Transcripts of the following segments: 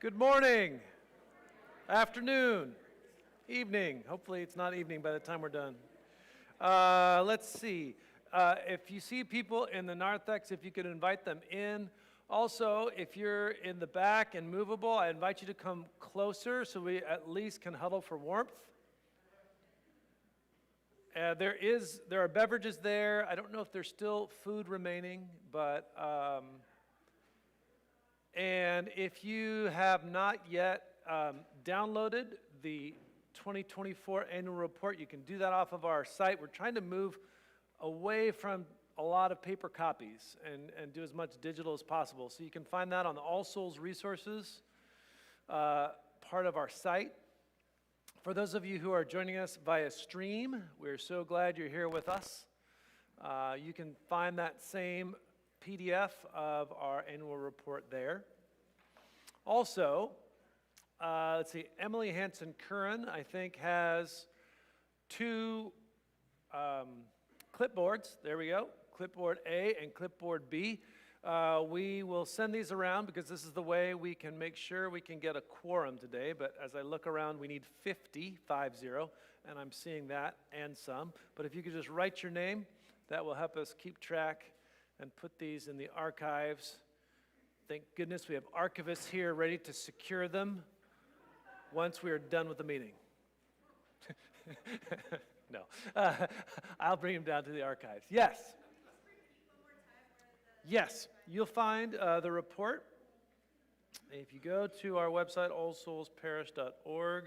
Good morning, afternoon, evening. Hopefully it's not evening by the time we're done. Let's see. If you see people in the narthex, if you could invite them in. Also, if you're in the back and movable, I invite you to come closer so we at least can huddle for warmth. There are beverages there. I don't know if there's still food remaining, but and if you have not yet downloaded the 2024 annual report, you can do that off of our site. We're trying to move away from a lot of paper copies and do as much digital as possible. So you can find that on the All Souls Resources part of our site. For those of you who are joining us via stream, we're so glad you're here with us. You can find that same PDF of our annual report there. Also, let's see, Emily Hanson Curran, I think, has two clipboards. There we go, clipboard A and clipboard B. We will send these around because this is the way we can make sure we can get a quorum today. But as I look around, we need 50, and I'm seeing that and some. But if you could just write your name, that will help us keep track and put these in the archives. Thank goodness we have archivists here ready to secure them once we are done with the meeting. No, I'll bring them down to the archives. Yes. Yes, you'll find the report. If you go to our website, allsoulsparish.org,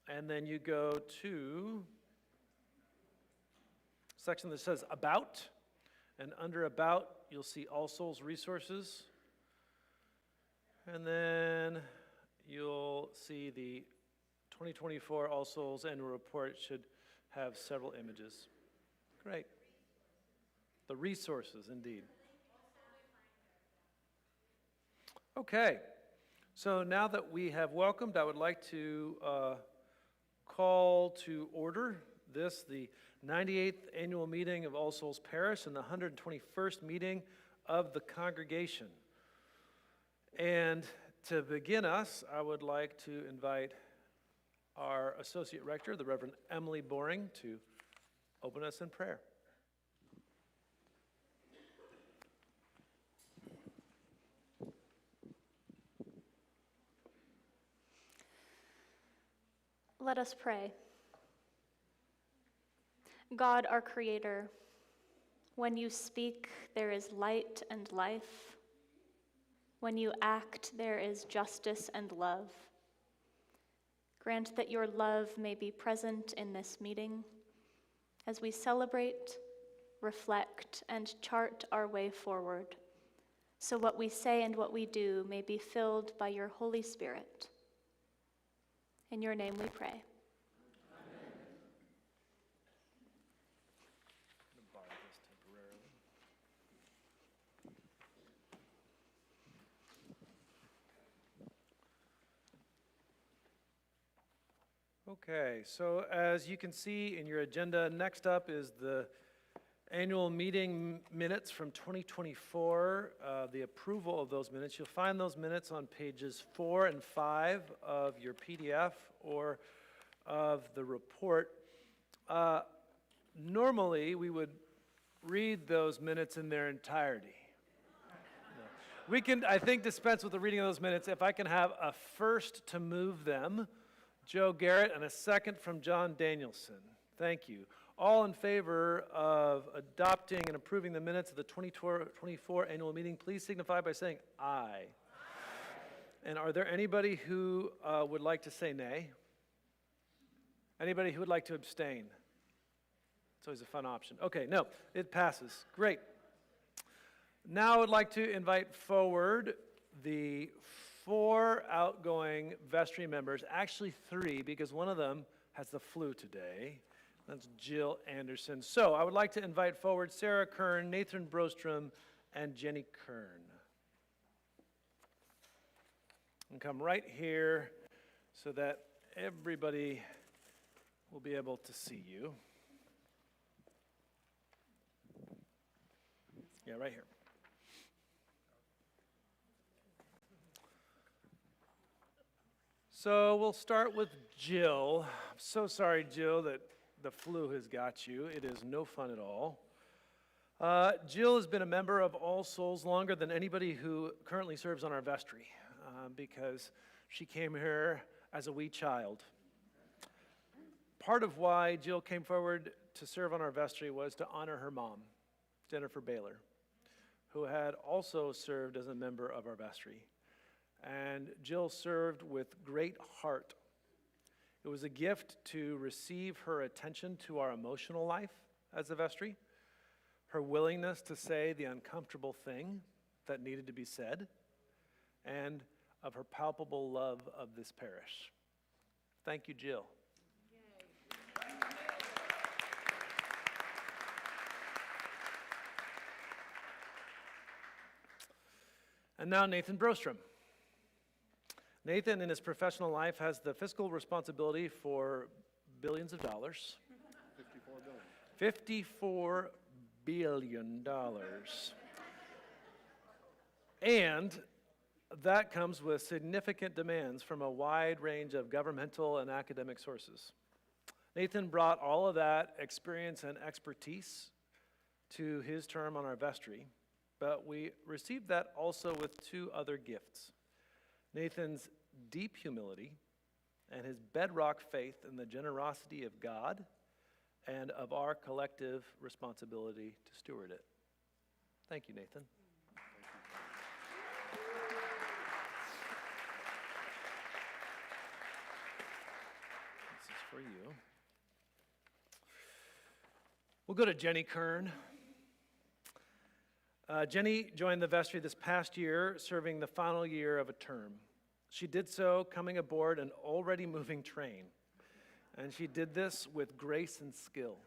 and then you go to section that says About, and under About, you'll see All Souls Resources, and then you'll see the 2024 All Souls Annual Report. It should have several images. Great. The resources, indeed. Okay, so now that we have welcomed, I would like to call to order the 98th annual meeting of All Souls Parish and the 121st meeting of the congregation. And to begin us, I would like to invite our Associate Rector, the Reverend Emily Boring, to open us in prayer. Let us pray. God, our Creator, when you speak, there is light and life. When you act, there is justice and love. Grant that your love may be present in this meeting as we celebrate, reflect, and chart our way forward, so what we say and what we do may be filled by your Holy Spirit. In your name we pray. Okay, so as you can see in your agenda, next up is the annual meeting minutes from 2024, the approval of those minutes. You'll find those minutes on pages 4 and 5 of your PDF or of the report. Normally, we would read those minutes in their entirety. We can, I think, dispense with the reading of those minutes if I can have a first to move them, Joe Garrett, and a second from John Danielson. Thank you. All in favor of adopting and approving the minutes of the 2024 annual meeting, please signify by saying aye. Aye. And are there anybody who would like to say nay? Anybody who would like to abstain? It's always a fun option. Okay, no, it passes. Great. Now I would like to invite forward the 4 outgoing vestry members, actually 3, because one of them has the flu today. That's Jill Anderson. So I would like to invite forward Sarah Kern, Nathan Brostrom, and Jenny Kern. And come right here so that everybody will be able to see you. Yeah, right here. So we'll start with Jill. I'm so sorry, Jill, that the flu has got you. It is no fun at all. Jill has been a member of All Souls longer than anybody who currently serves on our vestry because she came here as a wee child. Part of why Jill came forward to serve on our vestry was to honor her mom, Jennifer Baylor, who had also served as a member of our vestry. And Jill served with great heart. It was a gift to receive her attention to our emotional life as a vestry, her willingness to say the uncomfortable thing that needed to be said, and of her palpable love of this parish. Thank you, Jill. And now Nathan Brostrom. Nathan, in his professional life, has the fiscal responsibility for billions of dollars. 54 billion dollars. And that comes with significant demands from a wide range of governmental and academic sources. Nathan brought all of that experience and expertise to his term on our vestry, but we received that also with two other gifts. Nathan's deep humility and his bedrock faith in the generosity of God and of our collective responsibility to steward it. Thank you, Nathan. This is for you. We'll go to Jenny Kern. Jenny joined the vestry this past year, serving the final year of a term. She did so coming aboard an already moving train, and she did this with grace and skill.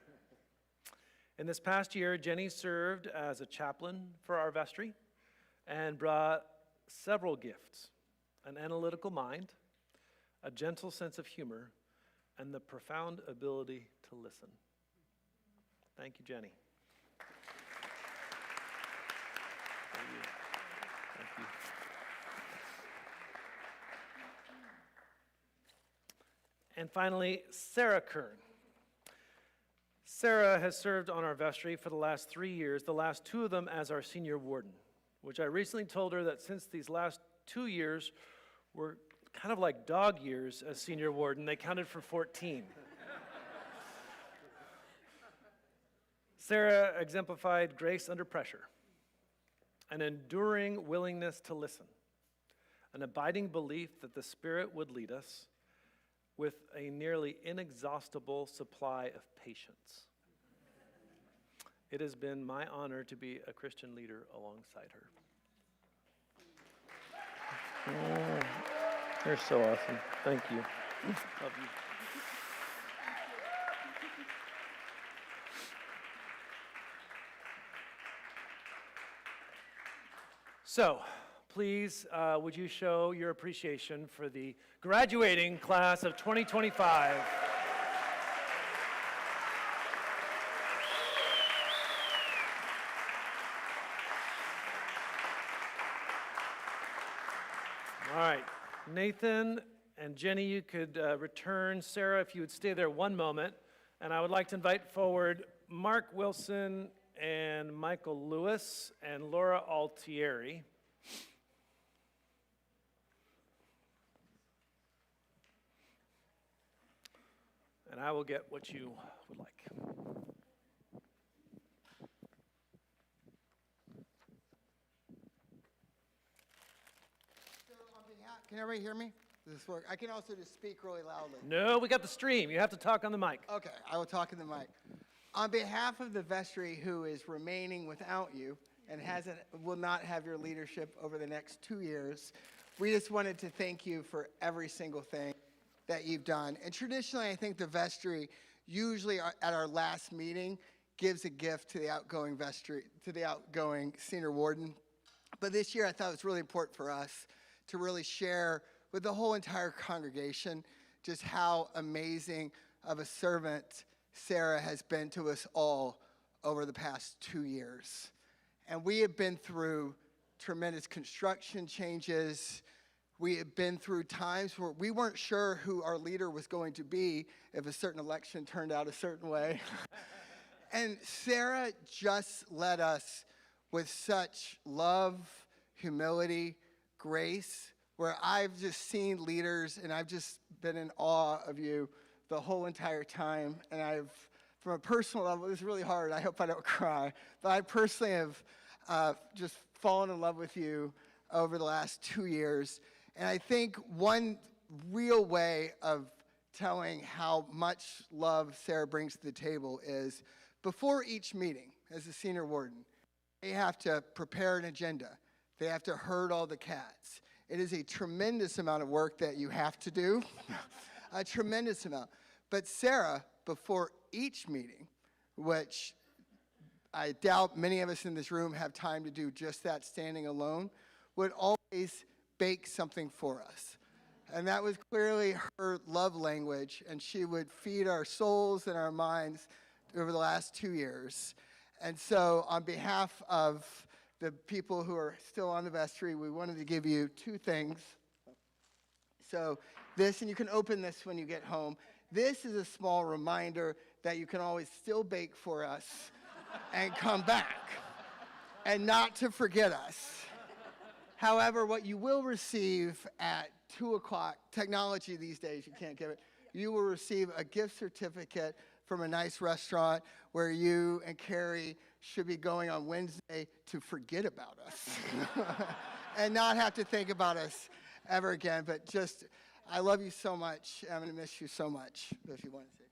In this past year, Jenny served as a chaplain for our vestry and brought several gifts: an analytical mind, a gentle sense of humor, and the profound ability to listen. Thank you, Jenny. Thank you. And finally, Sarah Kern. Sarah has served on our vestry for the last 3 years, the last 2 of them as our senior warden, which I recently told her that since these last 2 years were kind of like dog years as senior warden, they counted for 14. Sarah exemplified grace under pressure, an enduring willingness to listen, an abiding belief that the Spirit would lead us, with a nearly inexhaustible supply of patience. It has been my honor to be a Christian leader alongside her. Oh, you're so awesome. Thank you. Love you. So, please, would you show your appreciation for the graduating class of 2025? All right, Nathan and Jenny, you could return. Sarah, if you would stay there one moment. And I would like to invite forward Mark Wilson and Michael Lewis and Laura Altieri. And I will get what you would like. So on behalf, can everybody hear me? Does this work? I can also just speak really loudly. No, we got the stream. You have to talk on the mic. Okay, I will talk in the mic. On behalf of the vestry who is remaining without you and will not have your leadership over the next 2 years, we just wanted to thank you for every single thing that you've done. And traditionally, I think the vestry, usually at our last meeting, gives a gift to the outgoing vestry, to the outgoing senior warden. But this year, I thought it was really important for us to really share with the whole entire congregation just how amazing of a servant Sarah has been to us all over the past 2 years. And we have been through tremendous construction changes, We have been through times where we weren't sure who our leader was going to be if a certain election turned out a certain way. And Sarah just led us with such love, humility, grace, where I've just seen leaders and I've just been in awe of you the whole entire time. And from a personal level, it was really hard. I hope I don't cry. But I personally have just fallen in love with you over the last 2 years. And I think one real way of telling how much love Sarah brings to the table is before each meeting as a senior warden, they have to prepare an agenda. They have to herd all the cats. It is a tremendous amount of work that you have to do, a tremendous amount. But Sarah, before each meeting, which I doubt many of us in this room have time to do just that standing alone, would always bake something for us. And that was clearly her love language, and she would feed our souls and our minds over the last 2 years. And so on behalf of the people who are still on the vestry, we wanted to give you 2 things. So this, and you can open this when you get home. This is a small reminder that you can always still bake for us and come back and not to forget us. However, what you will receive at 2 o'clock, technology these days, you can't give it, you will receive a gift certificate from a nice restaurant where you and Carrie should be going on Wednesday to forget about us and not have to think about us ever again. But just, I love you so much. I'm going to miss you so much, if you want to say.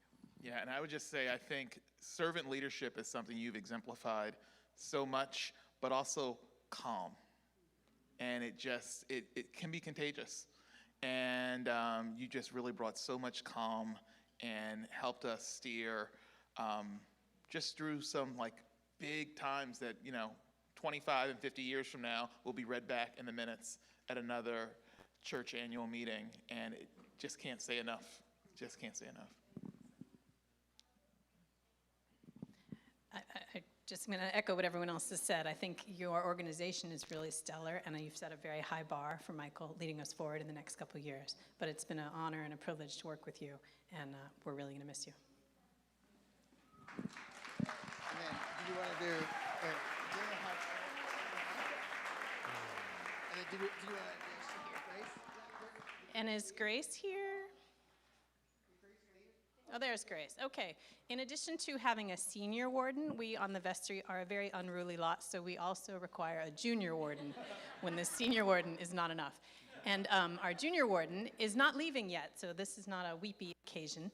Yeah, and I would just say I think servant leadership is something you've exemplified so much, but also calm. And it can be contagious. And you just really brought so much calm and helped us steer just through some like big times that, 25 and 50 years from now will be read back in the minutes at another church annual meeting. And it just can't say enough. Just can't say enough. I'm going to echo what everyone else has said. I think your organization is really stellar, and you've set a very high bar for Michael leading us forward in the next couple of years. But it's been an honor and a privilege to work with you, and we're really going to miss you. And then, do you want to do you want to do Grace? And is Grace here? Oh, there's Grace. Okay. In addition to having a senior warden, we on the vestry are a very unruly lot, so we also require a junior warden when the senior warden is not enough. And our junior warden is not leaving yet, so this is not a weepy occasion.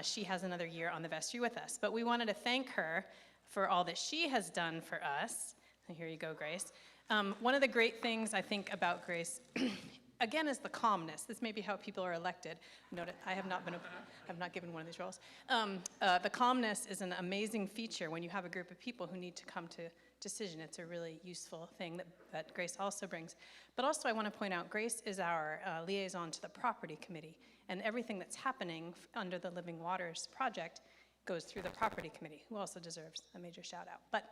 She has another year on the vestry with us. But we wanted to thank her for all that she has done for us. And here you go, Grace. One of the great things I think about Grace again, is the calmness. This may be how people are elected. Note it, I have not given one of these roles. The calmness is an amazing feature when you have a group of people who need to come to decision. It's a really useful thing that Grace also brings. But also I want to point out, Grace is our liaison to the property committee, and everything that's happening under the Living Waters project goes through the property committee, who also deserves a major shout out. But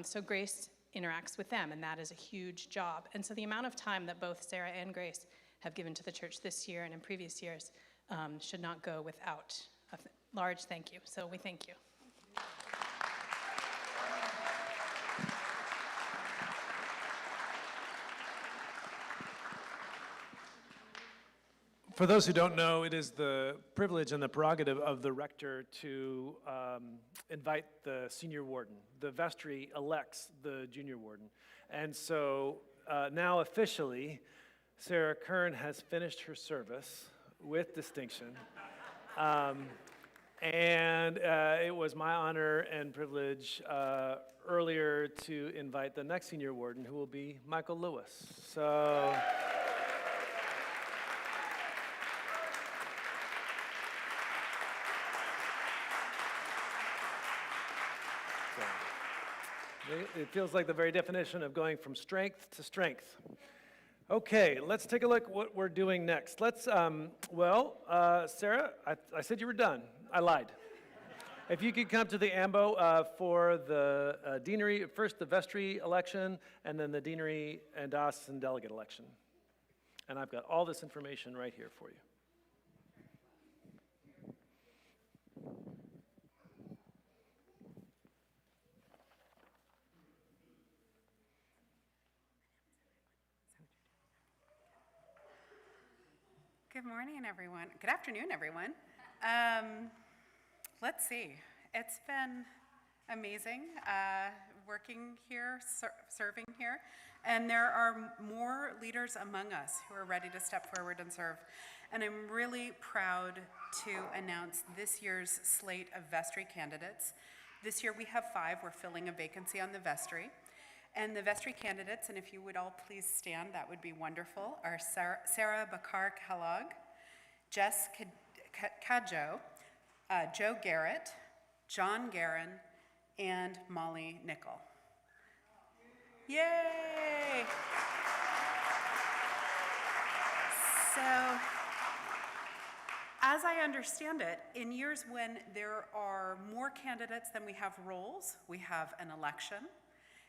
so Grace interacts with them, and that is a huge job. And so the amount of time that both Sarah and Grace have given to the church this year and in previous years should not go without a large thank you. So we thank you. For those who don't know, it is the privilege and the prerogative of the rector to invite the senior warden. The vestry elects the junior warden. And so now officially, Sarah Kern has finished her service with distinction. And it was my honor and privilege earlier to invite the next senior warden, who will be Michael Lewis. So. It feels like the very definition of going from strength to strength. Okay, let's take a look at what we're doing next. Let's, Sarah, I said you were done. I lied. If you could come to the AMBO for the deanery, first the vestry election, and then the deanery and diocesan delegate election. And I've got all this information right here for you. Good morning, everyone. Good afternoon, everyone. Let's see. It's been amazing working here, serving here, and there are more leaders among us who are ready to step forward and serve. And I'm really proud to announce this year's slate of vestry candidates. This year we have 5. We're filling a vacancy on the vestry. And the vestry candidates, and if you would all please stand, that would be wonderful, are Sarah Bakar Kellogg, Jess Cadjo, Joe Garrett, John Guerin, and Molly Nickel. Yay! So, as I understand it, in years when there are more candidates than we have roles, we have an election.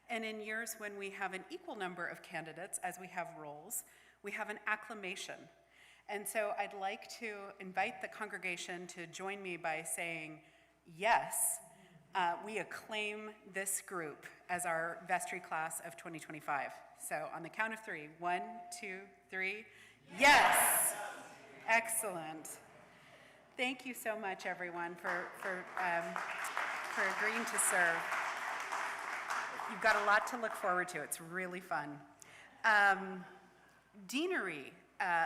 And in years when we have an equal number of candidates as we have roles, we have an acclamation. And so I'd like to invite the congregation to join me by saying, yes, we acclaim this group as our vestry class of 2025. So on the count of 3, 1, 2, 3, yes! Excellent. Thank you so much, everyone, for agreeing to serve. You've got a lot to look forward to. It's really fun. Deanery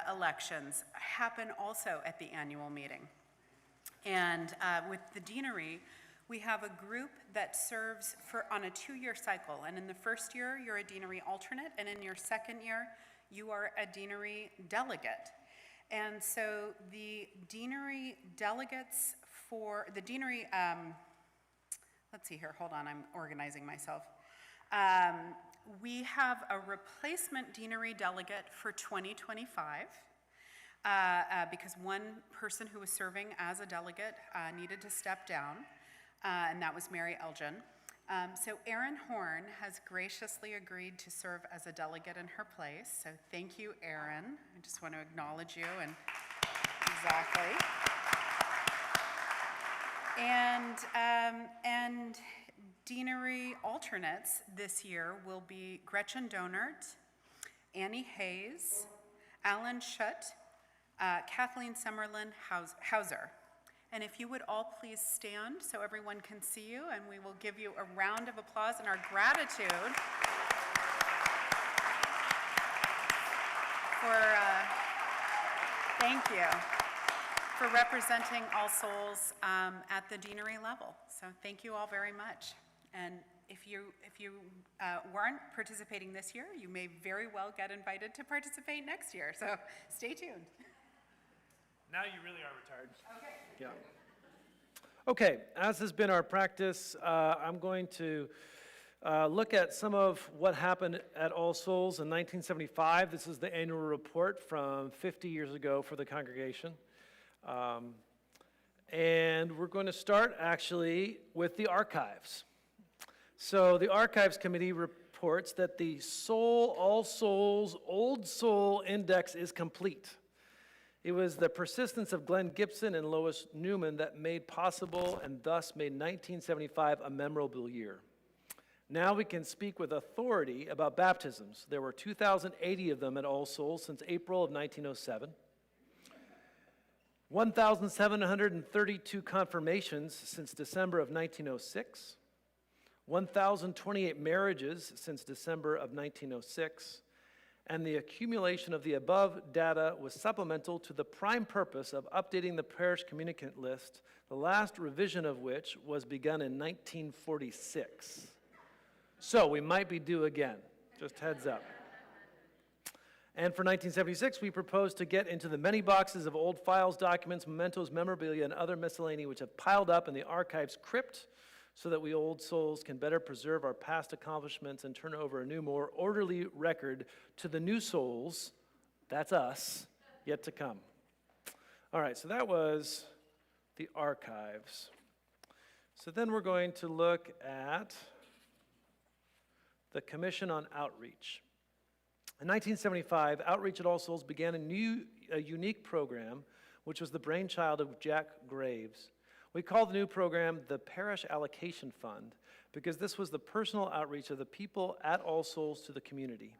elections happen also at the annual meeting. And with the deanery, we have a group that serves on a 2-year cycle. And in the first year, you're a deanery alternate. And in your second year, you are a deanery delegate. And so the deanery delegates for the deanery, let's see here, hold on, I'm organizing myself. We have a replacement deanery delegate for 2025 because one person who was serving as a delegate needed to step down, and that was Mary Elgin. So Erin Horn has graciously agreed to serve as a delegate in her place. So thank you, Erin. I just want to acknowledge you and exactly. And deanery alternates this year will be Gretchen Donert, Annie Hayes, Alan Schutt, Kathleen Summerlin Hauser. And if you would all please stand so everyone can see you, and we will give you a round of applause and our gratitude for, thank you, for representing All Souls at the deanery level. So thank you all very much. And if you weren't participating this year, you may very well get invited to participate next year. So stay tuned. Now you really are retired. Okay. Yeah. Okay, as has been our practice, I'm going to look at some of what happened at All Souls in 1975. This is the annual report from 50 years ago for the congregation. And we're going to start actually with the archives. So the Archives Committee reports that the All Souls Old Soul Index is complete. It was the persistence of Glenn Gibson and Lois Newman that made possible and thus made 1975 a memorable year. Now we can speak with authority about baptisms. There were 2,080 of them at All Souls since April of 1907. 1,732 confirmations since December of 1906. 1,028 marriages since December of 1906. And the accumulation of the above data was supplemental to the prime purpose of updating the parish communicant list, the last revision of which was begun in 1946. So we might be due again, just heads up. And for 1976, we proposed to get into the many boxes of old files, documents, mementos, memorabilia, and other miscellany which have piled up in the archives crypt, so that we old souls can better preserve our past accomplishments and turn over a new, more orderly record to the new souls, that's us, yet to come. All right, so that was the archives. So then we're going to look at the Commission on Outreach. In 1975, Outreach at All Souls began a unique program, which was the brainchild of Jack Graves. We called the new program the Parish Allocation Fund because this was the personal outreach of the people at All Souls to the community.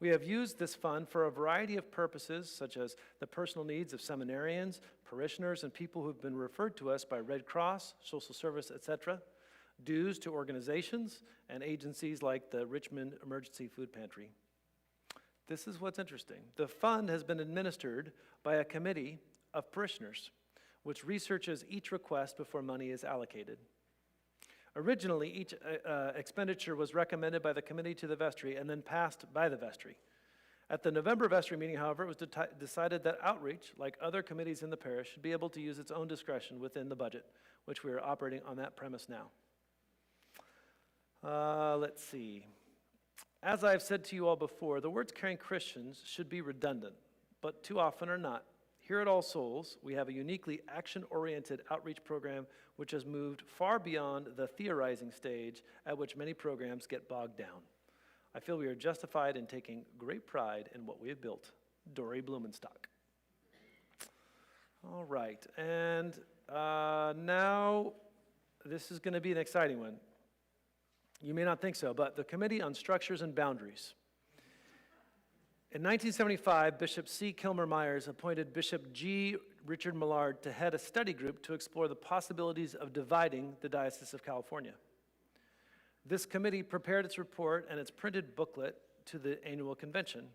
We have used this fund for a variety of purposes, such as the personal needs of seminarians, parishioners, and people who have been referred to us by Red Cross, social service, etc., dues to organizations and agencies like the Richmond Emergency Food Pantry. This is what's interesting. The fund has been administered by a committee of parishioners, which researches each request before money is allocated. Originally, each expenditure was recommended by the committee to the vestry and then passed by the vestry. At the November vestry meeting, however, it was decided that Outreach, like other committees in the parish, should be able to use its own discretion within the budget, which we are operating on that premise now. Let's see. As I've said to you all before, the words caring Christians should be redundant, but too often are not. Here at All Souls, we have a uniquely action-oriented outreach program which has moved far beyond the theorizing stage at which many programs get bogged down. I feel we are justified in taking great pride in what we have built. Dory Blumenstock. All right, and now this is going to be an exciting one. You may not think so, but the Committee on Structures and Boundaries. In 1975, Bishop C. Kilmer Myers appointed Bishop G. Richard Millard to head a study group to explore the possibilities of dividing the Diocese of California. This committee prepared its report and its printed booklet to the annual convention.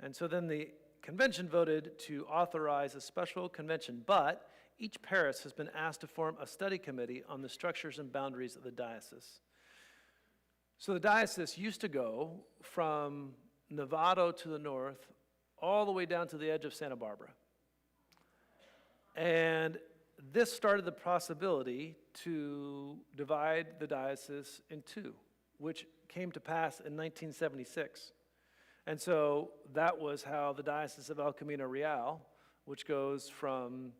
And so then the convention voted to authorize a special convention, but each parish has been asked to form a study committee on the structures and boundaries of the diocese. So the diocese used to go from Novato to the north, all the way down to the edge of Santa Barbara. And this started the possibility to divide the diocese in two, which came to pass in 1976. And so that was how the Diocese of El Camino Real, which goes from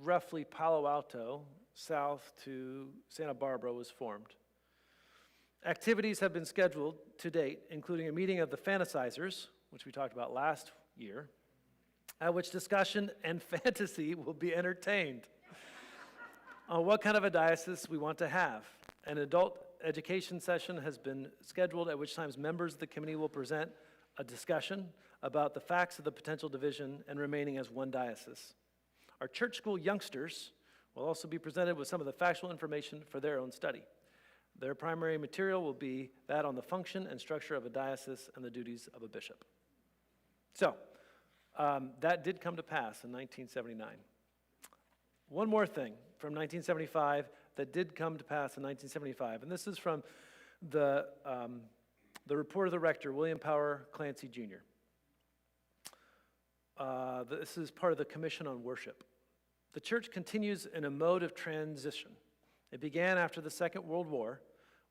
roughly Palo Alto south to Santa Barbara, was formed. Activities have been scheduled to date, including a meeting of the fantasizers, which we talked about last year, at which discussion and fantasy will be entertained on what kind of a diocese we want to have. An adult education session has been scheduled, at which times members of the committee will present a discussion about the facts of the potential division and remaining as one diocese. Our church school youngsters will also be presented with some of the factual information for their own study. Their primary material will be that on the function and structure of a diocese and the duties of a bishop. So, that did come to pass in 1979. One more thing from 1975 that did come to pass in 1975, and this is from the report of the rector, William Power Clancy Jr. This is part of the Commission on Worship. The church continues in a mode of transition. It began after the Second World War,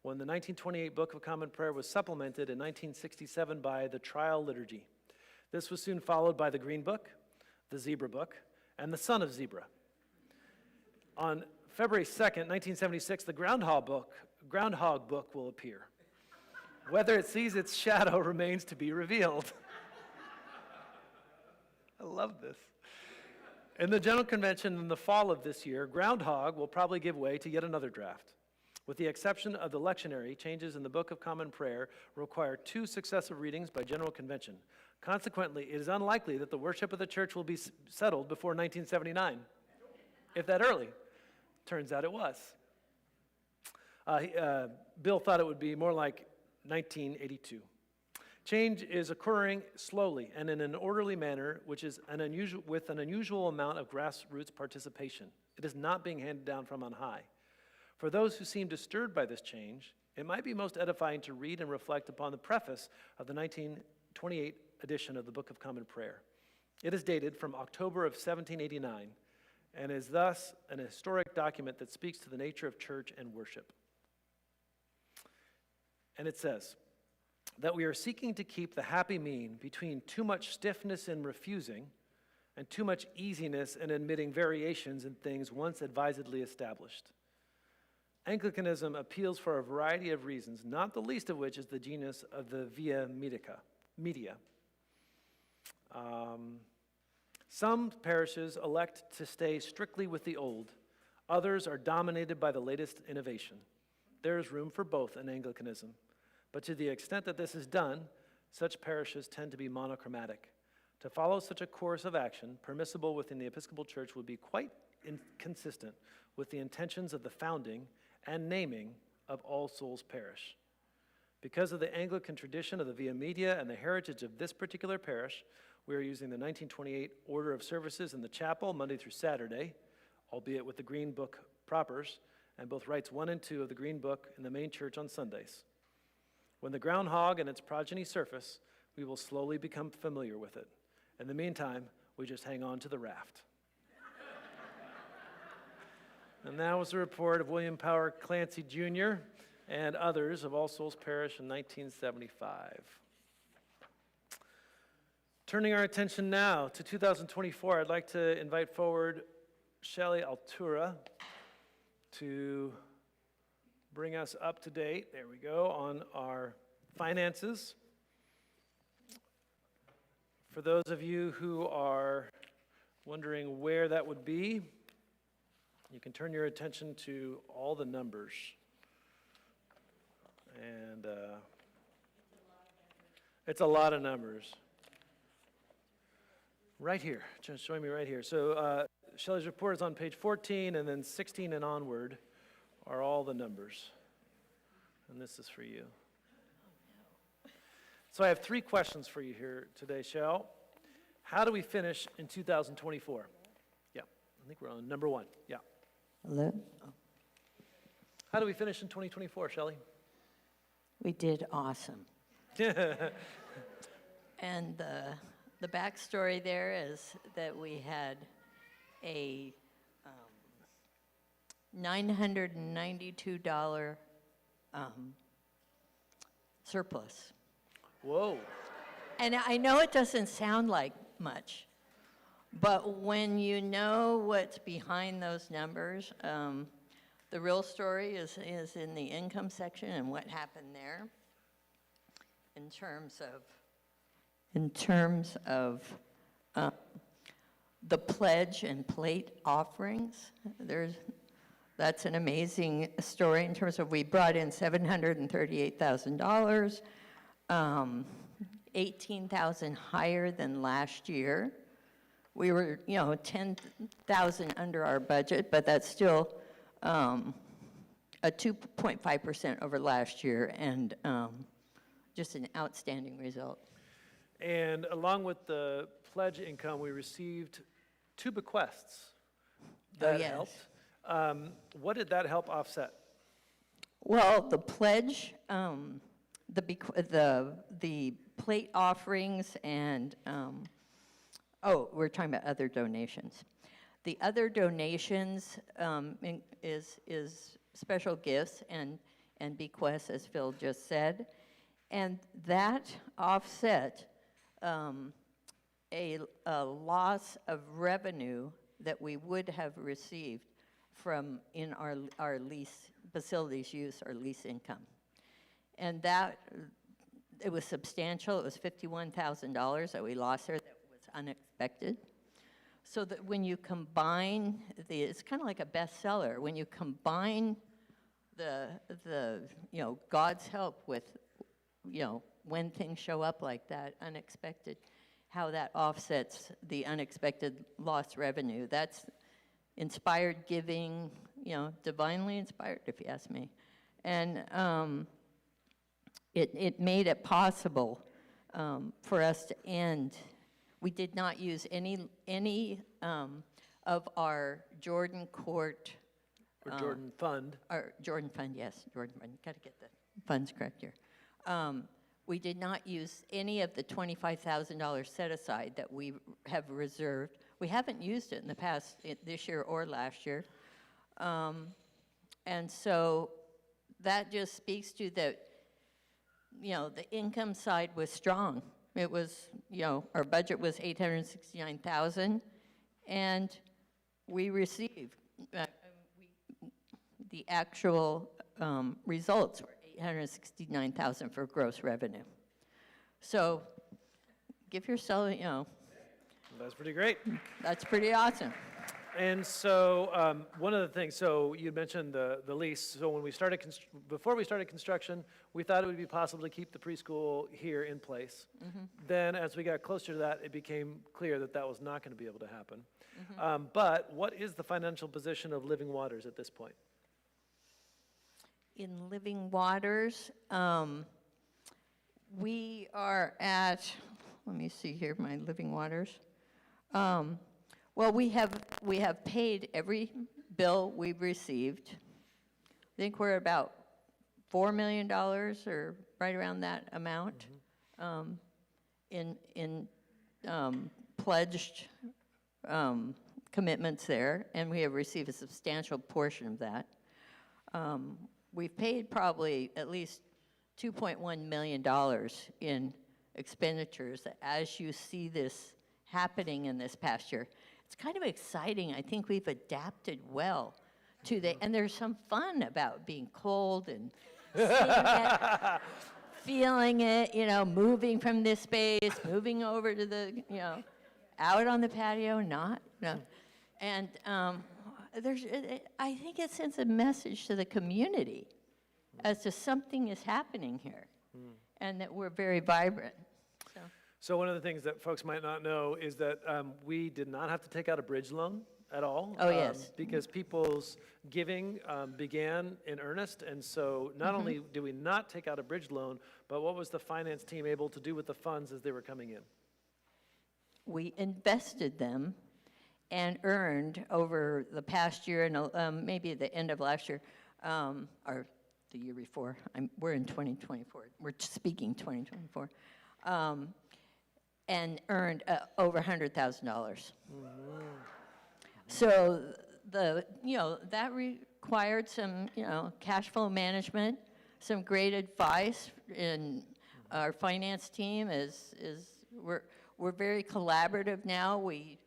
when the 1928 Book of Common Prayer was supplemented in 1967 by the Trial Liturgy. This was soon followed by the Green Book, the Zebra Book, and the Son of Zebra. On February 2nd, 1976, the Groundhog Book will appear. Whether it sees its shadow remains to be revealed. I love this. In the General Convention in the fall of this year, Groundhog will probably give way to yet another draft. With the exception of the lectionary, changes in the Book of Common Prayer require 2 successive readings by General Convention. Consequently, it is unlikely that the worship of the church will be settled before 1979, if that early. Turns out it was. Bill thought it would be more like 1982. Change is occurring slowly and in an orderly manner, which is with an unusual amount of grassroots participation. It is not being handed down from on high. For those who seem disturbed by this change, it might be most edifying to read and reflect upon the preface of the 1928 edition of the Book of Common Prayer. It is dated from October of 1789 and is thus an historic document that speaks to the nature of church and worship. And it says that we are seeking to keep the happy mean between too much stiffness in refusing and too much easiness in admitting variations in things once advisedly established. Anglicanism appeals for a variety of reasons, not the least of which is the genius of the Via Medica, media. Some parishes elect to stay strictly with the old. Others are dominated by the latest innovation. There is room for both in Anglicanism, but to the extent that this is done, such parishes tend to be monochromatic. To follow such a course of action, permissible within the Episcopal Church, would be quite inconsistent with the intentions of the founding and naming of All Souls Parish. Because of the Anglican tradition of the Via Media and the heritage of this particular parish, we are using the 1928 order of services in the chapel Monday through Saturday, albeit with the Green Book propers, and both rites 1 and 2 of the Green Book in the main church on Sundays. When the groundhog and its progeny surface, we will slowly become familiar with it. In the meantime, we just hang on to the raft. And that was the report of William Power Clancy Jr. and others of All Souls Parish in 1975. Turning our attention now to 2024, I'd like to invite forward Shelley Altura to bring us up to date, there we go, on our finances. For those of you who are wondering where that would be, you can turn your attention to all the numbers. And it's a lot of numbers. Right here, just showing me right here. So Shelley's report is on page 14, and then 16 and onward are all the numbers. And this is for you. So I have 3 questions for you here today, Shell. How do we finish in 2024? Yeah, I think we're on number 1. Yeah. Hello? How do we finish in 2024, Shelley? We did awesome. And the backstory there is that we had a $992 surplus. Whoa. And I know it doesn't sound like much, but when you know what's behind those numbers, the real story is in the income section and what happened there in terms of the pledge and plate offerings. That's an amazing story in terms of we brought in $738,000, 18,000 higher than last year. We were, 10,000 under our budget, but that's still a 2.5% over last year, and just an outstanding result. And along with the pledge income, we received 2 bequests that yes. helped. What did that help offset? Well, the pledge, the plate offerings, and we're talking about other donations. The other donations is special gifts and bequests, as Phil just said, and that offset a loss of revenue that we would have received from in our lease facilities use or lease income. And that, it was substantial. It was $51,000 that we lost there. That was unexpected. So that when you combine it's kind of like a bestseller. When you combine the God's help with, when things show up like that, unexpected, how that offsets the unexpected lost revenue. That's inspired giving, divinely inspired, if you ask me. And it made it possible for us to end. We did not use any of our Jordan Court. Or Jordan Fund. Our Jordan Fund, yes, Jordan Fund. Got to get the funds correct here. We did not use any of the $25,000 set aside that we have reserved. We haven't used it in the past, this year or last year. And so that just speaks to that, the income side was strong. It was, our budget was $869,000, and we received, the actual results were $869,000 for gross revenue. So give yourself, you know, That's pretty great. that's pretty awesome. And so, one of the things, so you mentioned the lease. So when we started, before we started construction, we thought it would be possible to keep the preschool here in place. Then as we got closer to that, it became clear that that was not going to be able to happen. But what is the financial position of Living Waters at this point? In Living Waters, we are at, let me see here, my Living Waters. Well, we have paid every bill we've received. I think we're about $4 million or right around that amount in pledged commitments there, and we have received a substantial portion of that. We've paid probably at least $2.1 million in expenditures as you see this happening in this past year. It's kind of exciting. I think we've adapted well to the, and there's some fun about being cold and seeing it, feeling it, you know, moving from this space, moving over to the, you know, out on the patio, not, no. And I think it sends a message to the community as to something is happening here and that we're very vibrant. So one of the things that folks might not know is that we did not have to take out a bridge loan at all. Oh, yes. Because people's giving began in earnest, and so not only did we not take out a bridge loan, but what was the finance team able to do with the funds as they were coming in? We invested them and earned over the past year and maybe the end of last year, or the year before. We're in 2024. We're speaking 2024. And earned over $100,000. So that required some, cash flow management, some great advice in our finance team we're very collaborative now. We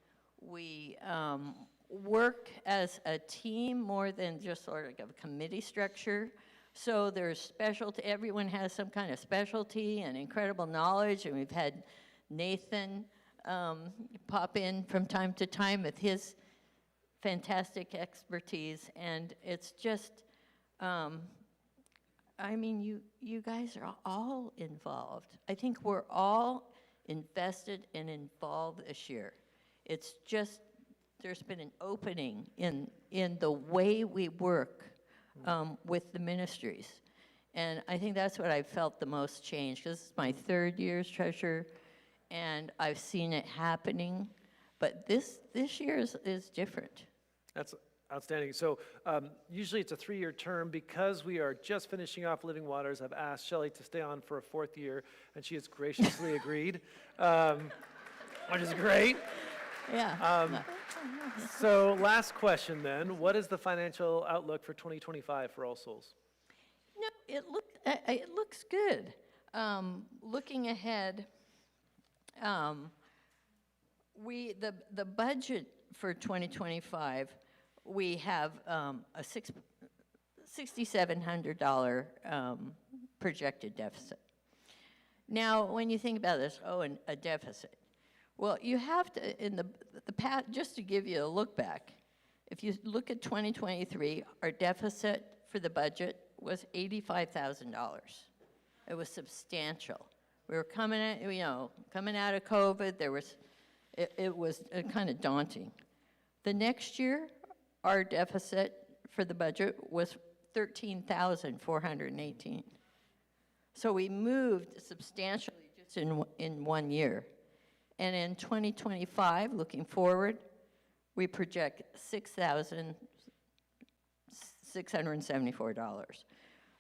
work as a team more than just sort of a committee structure. So there's specialty, everyone has some kind of specialty and incredible knowledge, and we've had Nathan pop in from time to time with his fantastic expertise, and it's just, I mean, you guys are all involved. I think we're all invested and involved this year. It's just, there's been an opening in the way we work with the ministries. And I think that's what I felt the most change, because this is my third year as treasurer, and I've seen it happening. But this year is different. That's outstanding. So usually it's a 3-year term. Because we are just finishing off Living Waters, I've asked Shelley to stay on for a 4th year, and she has graciously agreed, which is great. Yeah. So last question then, what is the financial outlook for 2025 for All Souls? No, it looks good. Looking ahead, the budget for 2025, we have a $6,700 projected deficit. Now, when you think about this, a deficit. Well, you have to, in the past, just to give you a look back, if you look at 2023, our deficit for the budget was $85,000. It was substantial. We were coming out of COVID. It was kind of daunting. The next year, our deficit for the budget was $13,418. So we moved substantially just in 1 year. And in 2025, looking forward, we project $6,674.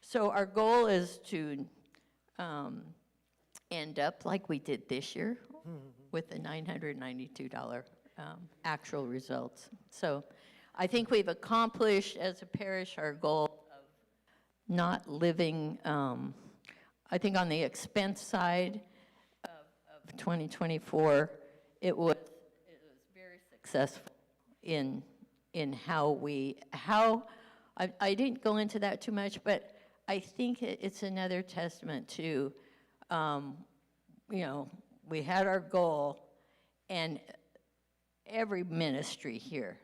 So our goal is to end up like we did this year with the $992 actual results. So I think we've accomplished as a parish our goal of not living, I think on the expense side of 2024, it was very successful in how I didn't go into that too much, but I think it's another testament to, we had our goal, and every ministry here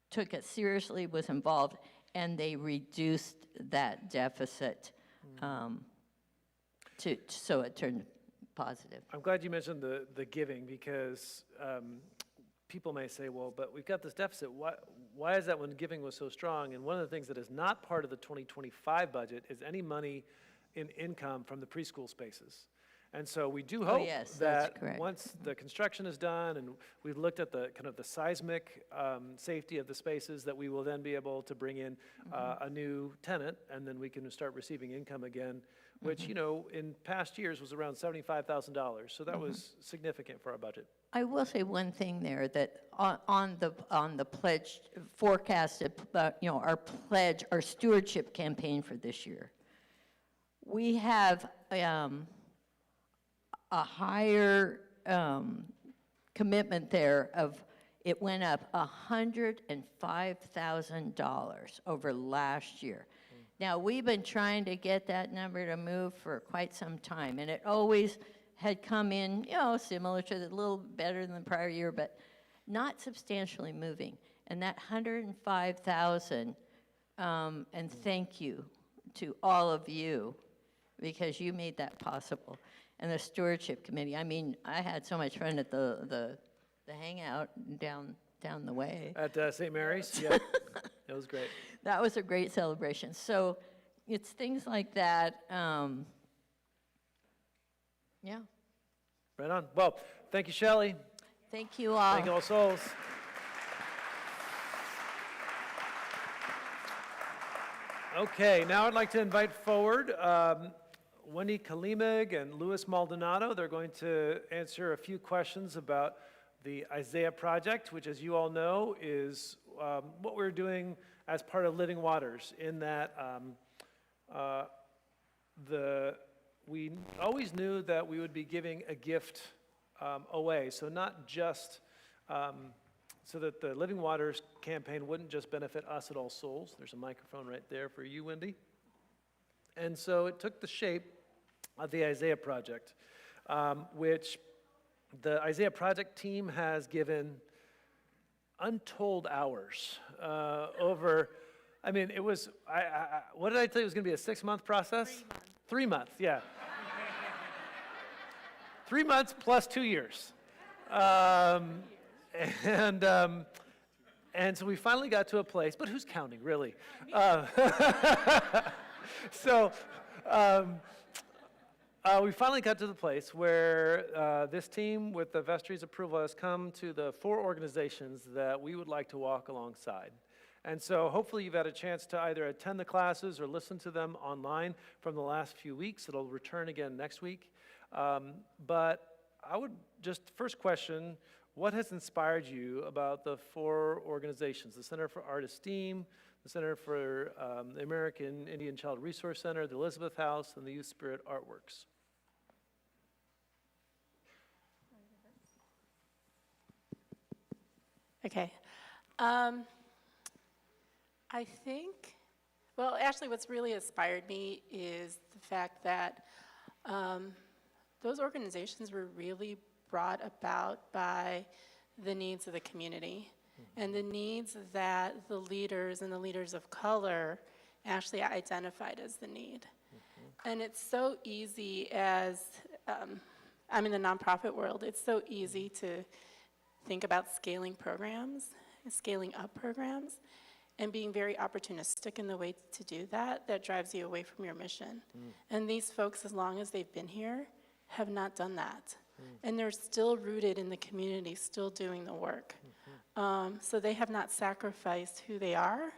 took it seriously, was involved, and they reduced that deficit so it turned positive. I'm glad you mentioned the giving, because people may say, well, but we've got this deficit. Why is that when giving was so strong? And one of the things that is not part of the 2025 budget is any money in income from the preschool spaces. And so we do hope yes, that's that correct. once the construction is done and we've looked at the kind of the seismic safety of the spaces, that we will then be able to bring in a new tenant, and then we can start receiving income again, which, you know, in past years was around $75,000. So that was significant for our budget. I will say one thing there, that on the pledge forecasted, you know, our pledge, our stewardship campaign for this year, we have a higher commitment there of, it went up $105,000 over last year. Now, we've been trying to get that number to move for quite some time, and it always had come in, you know, similar to the little better than the prior year, but not substantially moving. And that 105,000, and thank you to all of you, because you made that possible. And the stewardship committee, I mean, I had so much fun at the hangout down the way. At St. Mary's, yeah, it was great. That was a great celebration. So it's things like that. Yeah. Right on. Well, thank you, Shelley. Thank you all. Thank you, All Souls. Okay, now I'd like to invite forward Wendy Kalimig and Louis Maldonado. They're going to answer a few questions about the Isaiah Project, which, as you all know, is what we're doing as part of Living Waters, in that we always knew that we would be giving a gift away. So not just so that the Living Waters campaign wouldn't just benefit us at All Souls. There's a microphone right there for you, Wendy. And so it took the shape of the Isaiah Project, which the Isaiah Project team has given untold hours over, I mean, it was, what did I tell you it was going to be, a 6-month process? 3 months, yeah. 3 months plus 2 years. And so we finally got to a place, but who's counting, really? So we finally got to the place where this team, with the vestry's approval, has come to the 4 organizations that we would like to walk alongside. And so hopefully you've had a chance to either attend the classes or listen to them online from the last few weeks. It'll return again next week. But I would just, first question, what has inspired you about the 4 organizations, the Center for Art Esteem, the Center for the American Indian Child Resource Center, the Elizabeth House, and the Youth Spirit Artworks? Okay. I think, well, actually what's really inspired me is the fact that those organizations were really brought about by the needs of the community and the needs that the leaders and the leaders of color actually identified as the need. And it's so easy as, I'm in the nonprofit world, it's so easy to think about scaling programs, scaling up programs, and being very opportunistic in the way to do that, that drives you away from your mission. And these folks, as long as they've been here, have not done that. And they're still rooted in the community, still doing the work. So they have not sacrificed who they are.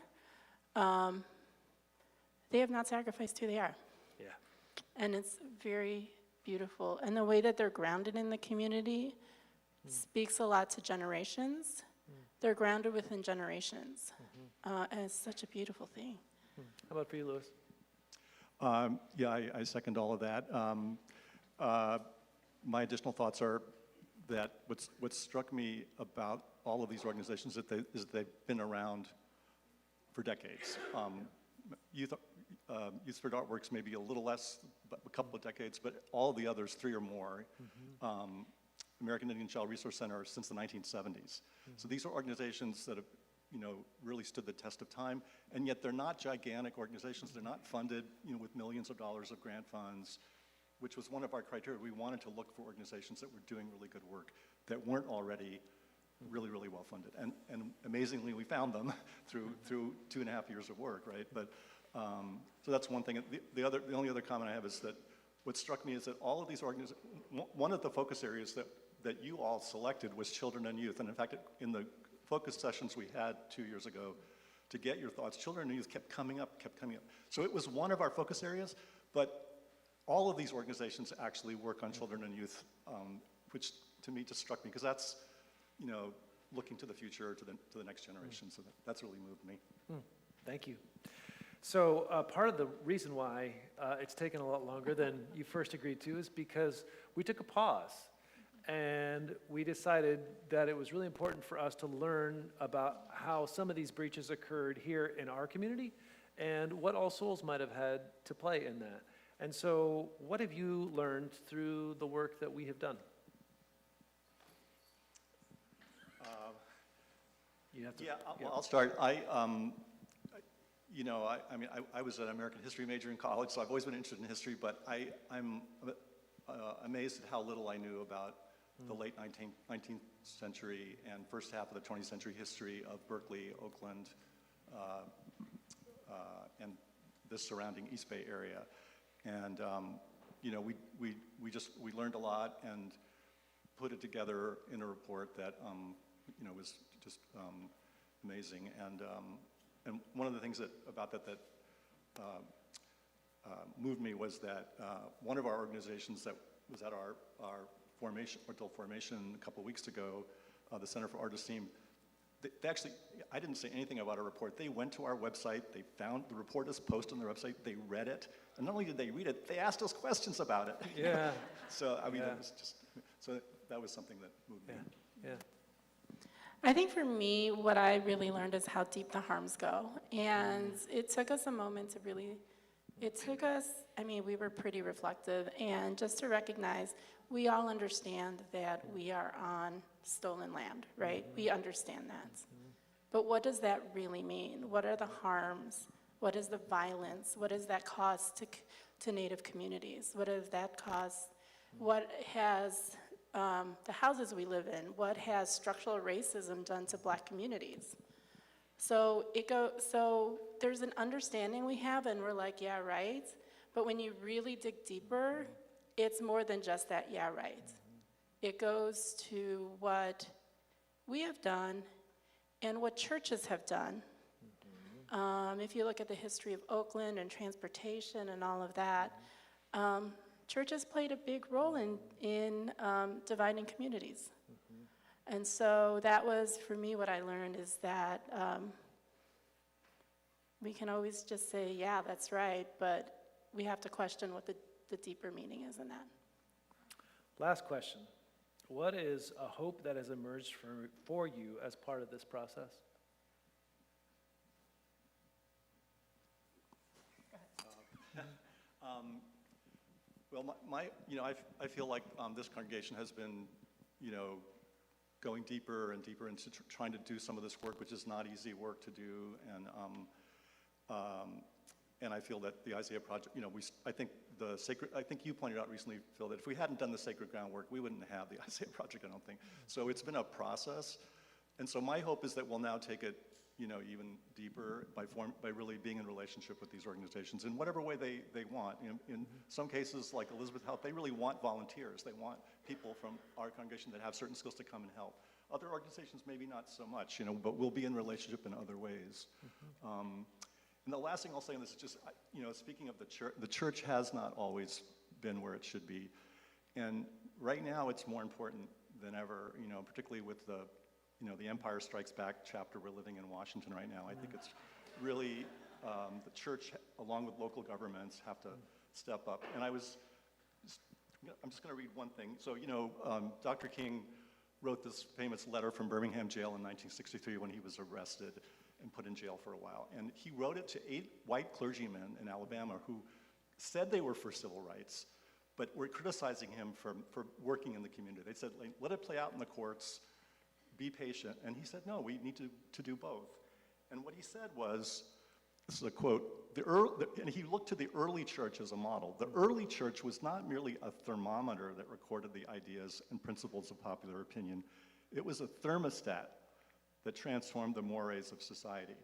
They have not sacrificed who they are. Yeah. And it's very beautiful. And the way that they're grounded in the community speaks a lot to generations. They're grounded within generations. And it's such a beautiful thing. How about for you, Louis? Yeah, I second all of that. My additional thoughts are that what struck me about all of these organizations is they've been around for decades. Youth Spirit Artworks maybe a little less, but a couple of decades, but all the others, 3 or more. American Indian Child Resource Center since the 1970s. So these are organizations that have, really stood the test of time, and yet they're not gigantic organizations. They're not funded, with millions of dollars of grant funds, which was one of our criteria. We wanted to look for organizations that were doing really good work that weren't already really, really well funded. And amazingly, we found them through 2.5 years of work, right? But, so that's one thing. The only other comment I have is that what struck me is that all of these organizations, one of the focus areas that you all selected was children and youth. And in fact, in the focus sessions we had 2 years ago to get your thoughts, children and youth kept coming up. So it was one of our focus areas, but all of these organizations actually work on children and youth, which to me just struck me, because that's, looking to the future, to the next generation. So that's really moved me. Thank you. So part of the reason why it's taken a lot longer than you first agreed to is because we took a pause and we decided that it was really important for us to learn about how some of these breaches occurred here in our community and what All Souls might have had to play in that. And so what have you learned through the work that we have done? You have to, I'll start. I was an American history major in college, so I've always been interested in history, but I'm amazed at how little I knew about the late 19th century and first half of the 20th century history of Berkeley, Oakland, and the surrounding East Bay area. And, we learned a lot and put it together in a report that, was just amazing. And one of the things about that moved me was that one of our organizations that was at our formation a couple of weeks ago, the Center for Art Esteem, they actually, I didn't say anything about our report. They went to our website, they found the report is posted on their website, they read it, and not only did they read it, they asked us questions about it. Yeah. So, it was just, so that was something that moved me. Yeah. I think for me, what I really learned is how deep the harms go. And it took us a moment to really, we were pretty reflective, and just to recognize, we all understand that we are on stolen land, right? We understand that. But what does that really mean? What are the harms? What is the violence? What does that cause to Native communities? What does that cause? What has the houses we live in, what has structural racism done to Black communities? So there's an understanding we have, and we're like, yeah, right. But when you really dig deeper, it's more than just that, yeah, right. It goes to what we have done and what churches have done. If you look at the history of Oakland and transportation and all of that, churches played a big role in dividing communities. And so that was, for me, what I learned is that we can always just say, yeah, that's right, but we have to question what the deeper meaning is in that. Last question. What is a hope that has emerged for you as part of this process? Well, I feel like this congregation has been, going deeper and deeper into trying to do some of this work, which is not easy work to do, and I feel that the Isaiah Project, I think you pointed out recently, Phil, that if we hadn't done the Sacred Ground work, we wouldn't have the Isaiah Project, I don't think. So it's been a process, and so my hope is that we'll now take it, even deeper by really being in relationship with these organizations in whatever way they want. In some cases, like Elizabeth Health, they really want volunteers. They want people from our congregation that have certain skills to come and help. Other organizations, maybe not so much, but we'll be in relationship in other ways. And the last thing I'll say on this is just, speaking of the church has not always been where it should be. And right now it's more important than ever, particularly with the Empire Strikes Back chapter we're living in Washington right now. I think it's really, the church, along with local governments, have to step up. And I'm just going to read one thing. So, Dr. King wrote this famous letter from Birmingham jail in 1963 when he was arrested and put in jail for a while. And he wrote it to 8 white clergymen in Alabama who said they were for civil rights, but were criticizing him for working in the community. They said, like, let it play out in the courts, be patient. And he said, no, we need to do both. And what he said was, this is a quote, and he looked to the early church as a model. The early church was not merely a thermometer that recorded the ideas and principles of popular opinion. It was a thermostat that transformed the mores of society.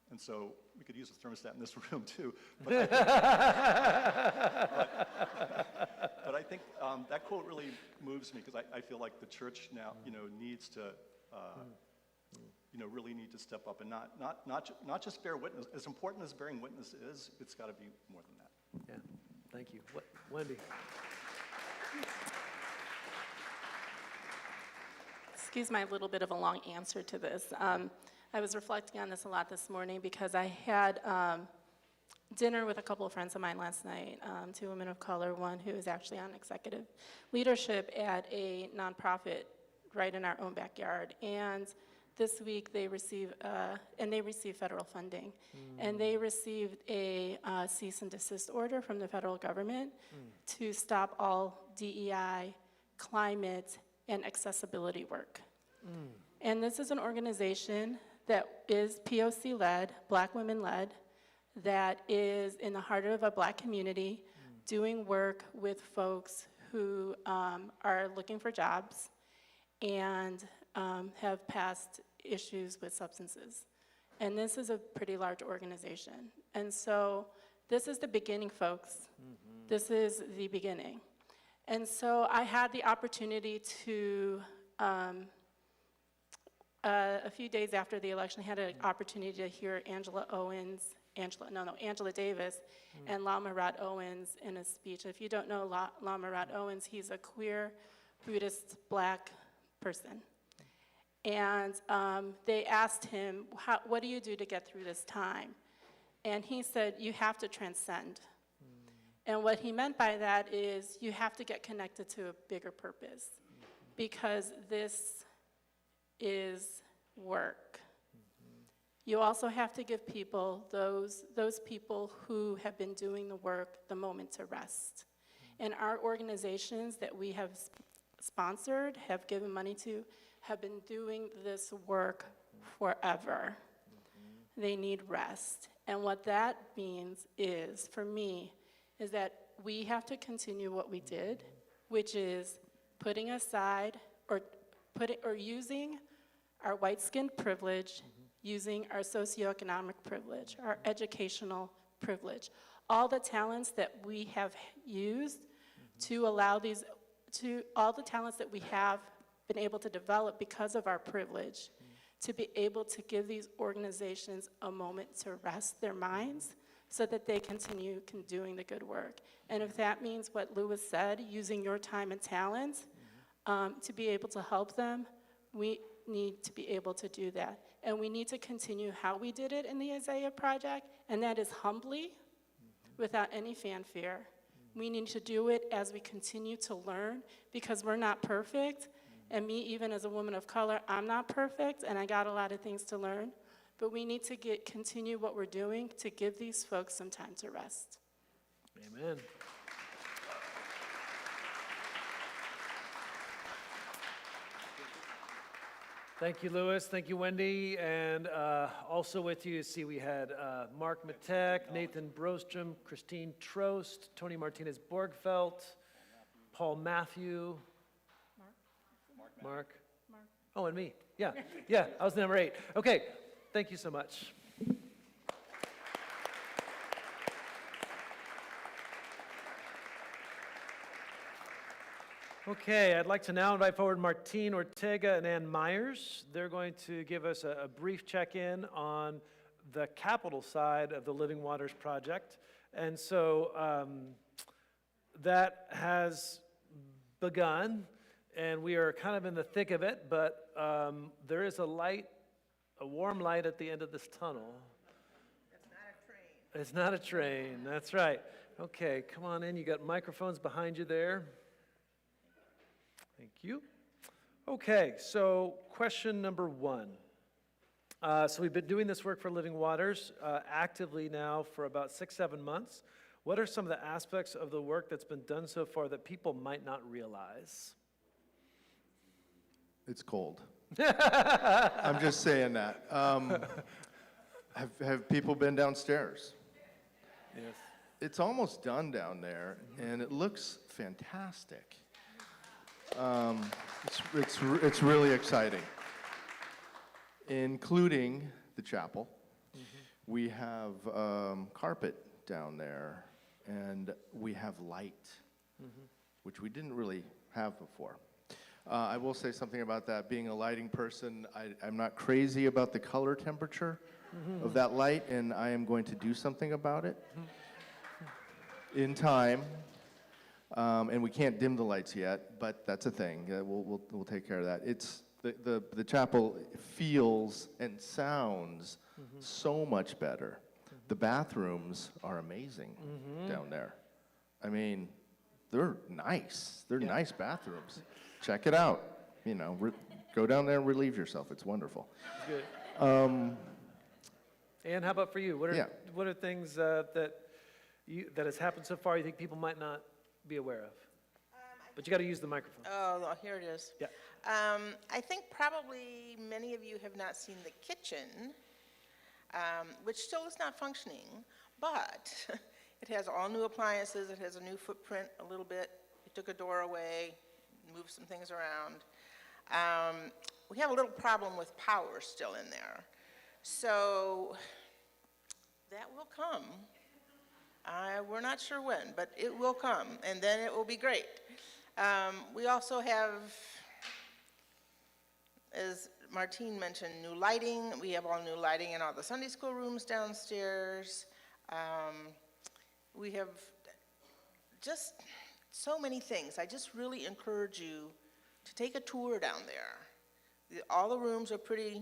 And so we could use a thermostat in this room too. But I think that quote really moves me because I feel like the church now, needs to, really need to step up and not just bear witness. As important as bearing witness is, it's got to be more than that. Yeah, thank you. Wendy? Excuse my little bit of a long answer to this. I was reflecting on this a lot this morning because I had dinner with a couple of friends of mine last night, 2 women of color, one who is actually on executive leadership at a nonprofit right in our own backyard. And this week they receive federal funding. And they received a cease and desist order from the federal government to stop all DEI, climate, and accessibility work. And this is an organization that is POC-led, Black women-led, that is in the heart of a Black community, doing work with folks who are looking for jobs and have past issues with substances. And this is a pretty large organization. And so this is the beginning, folks. This is the beginning. And so I had the opportunity to, a few days after the election, I had an opportunity to hear Angela Davis and Lama Rod Owens in a speech. If you don't know Lama Rod Owens, he's a queer Buddhist Black person. And they asked him, what do you do to get through this time? And he said, you have to transcend. And what he meant by that is you have to get connected to a bigger purpose, because this is work. You also have to give people, those people who have been doing the work, the moment to rest. And our organizations that we have sponsored, have given money to, have been doing this work forever. They need rest. And what that means is, for me, is that we have to continue what we did, which is putting aside or using our white-skinned privilege, using our socioeconomic privilege, our educational privilege, all the talents that we have used to allow all the talents that we have been able to develop because of our privilege, to be able to give these organizations a moment to rest their minds so that they continue doing the good work. And if that means what Louis said, using your time and talent to be able to help them, we need to be able to do that. And we need to continue how we did it in the Isaiah Project, and that is humbly, without any fanfare. We need to do it as we continue to learn, because we're not perfect. And me, even as a woman of color, I'm not perfect, and I got a lot of things to learn. But we need to continue what we're doing to give these folks some time to rest. Amen. Thank you, Louis. Thank you, Wendy. And also with you, we had Mark Matek, Nathan Brostrom, Christine Trost, Tony Martinez-Borgfeld, Paul Matthew. Mark? Oh, and me. Yeah, I was number 8. Okay, thank you so much. Okay, I'd like to now invite forward Martine Ortega and Ann Myers. They're going to give us a brief check-in on the capital side of the Living Waters Project. And so that has begun, and we are kind of in the thick of it, but there is a light, a warm light at the end of this tunnel. It's not a train. It's not a train, that's right. Okay, come on in, you got microphones behind you there. Thank you. Okay, so question number 1. So we've been doing this work for Living Waters actively now for about 6-7 months. What are some of the aspects of the work that's been done so far that people might not realize? It's cold. I'm just saying that. Have people been downstairs? Yes. It's almost done down there, and it looks fantastic. It's really exciting, including the chapel. We have carpet down there, and we have light, which we didn't really have before. I will say something about that. Being a lighting person, I'm not crazy about the color temperature of that light, and I am going to do something about it in time. And we can't dim the lights yet, but that's a thing. We'll take care of that. It's the chapel feels and sounds so much better. The bathrooms are amazing down there. I mean, they're nice. They're nice bathrooms. Check it out. You know, go down there and relieve yourself. It's wonderful. Good. Ann, how about for you? What are things that has happened so far you think people might not be aware of? But you got to use the microphone. Oh, here it is. Yeah. I think probably many of you have not seen the kitchen, which still is not functioning, but it has all new appliances. It has a new footprint a little bit. We took a door away, moved some things around. We have a little problem with power still in there. So that will come. We're not sure when, but it will come, and then it will be great. We also have, as Martine mentioned, new lighting. We have all new lighting in all the Sunday school rooms downstairs. We have just so many things. I just really encourage you to take a tour down there. All the rooms are pretty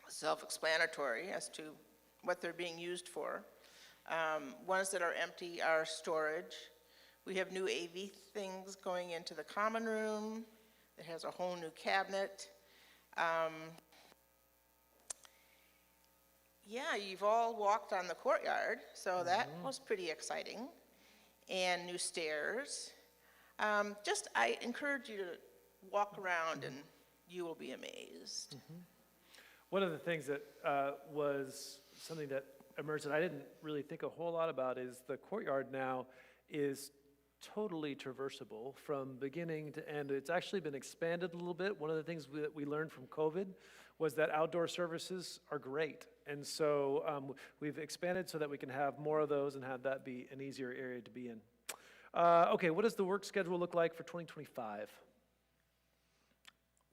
self-explanatory as to what they're being used for. Ones that are empty are storage. We have new AV things going into the common room. It has a whole new cabinet. Yeah, you've all walked on the courtyard, so that was pretty exciting. And new stairs. I encourage you to walk around and you will be amazed. One of the things that was something that emerged that I didn't really think a whole lot about is the courtyard now is totally traversable from beginning to end. It's actually been expanded a little bit. One of the things that we learned from COVID was that outdoor services are great. And so we've expanded so that we can have more of those and have that be an easier area to be in. Okay, what does the work schedule look like for 2025?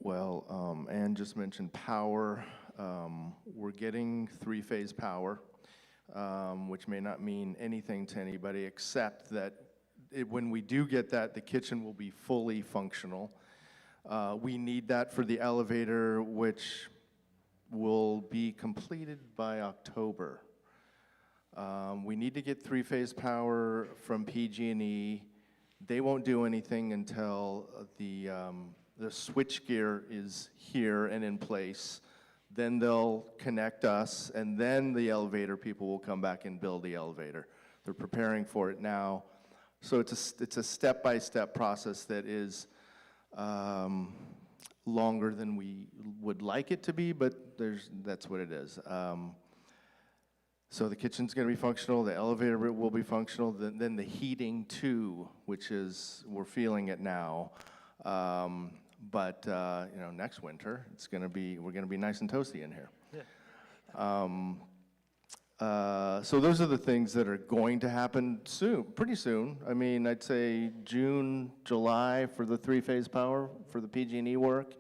Well, Ann just mentioned power. We're getting three-phase power, which may not mean anything to anybody except that when we do get that, the kitchen will be fully functional. We need that for the elevator, which will be completed by October. We need to get three-phase power from PG&E. They won't do anything until the switchgear is here and in place. Then they'll connect us, and then the elevator people will come back and build the elevator. They're preparing for it now. So it's a step-by-step process that is longer than we would like it to be, but that's what it is. So the kitchen's going to be functional, the elevator will be functional, then the heating too, which is, we're feeling it now. But next winter, we're going to be nice and toasty in here. Yeah. So those are the things that are going to happen soon, pretty soon. I mean, I'd say June, July for the three-phase power for the PG&E work,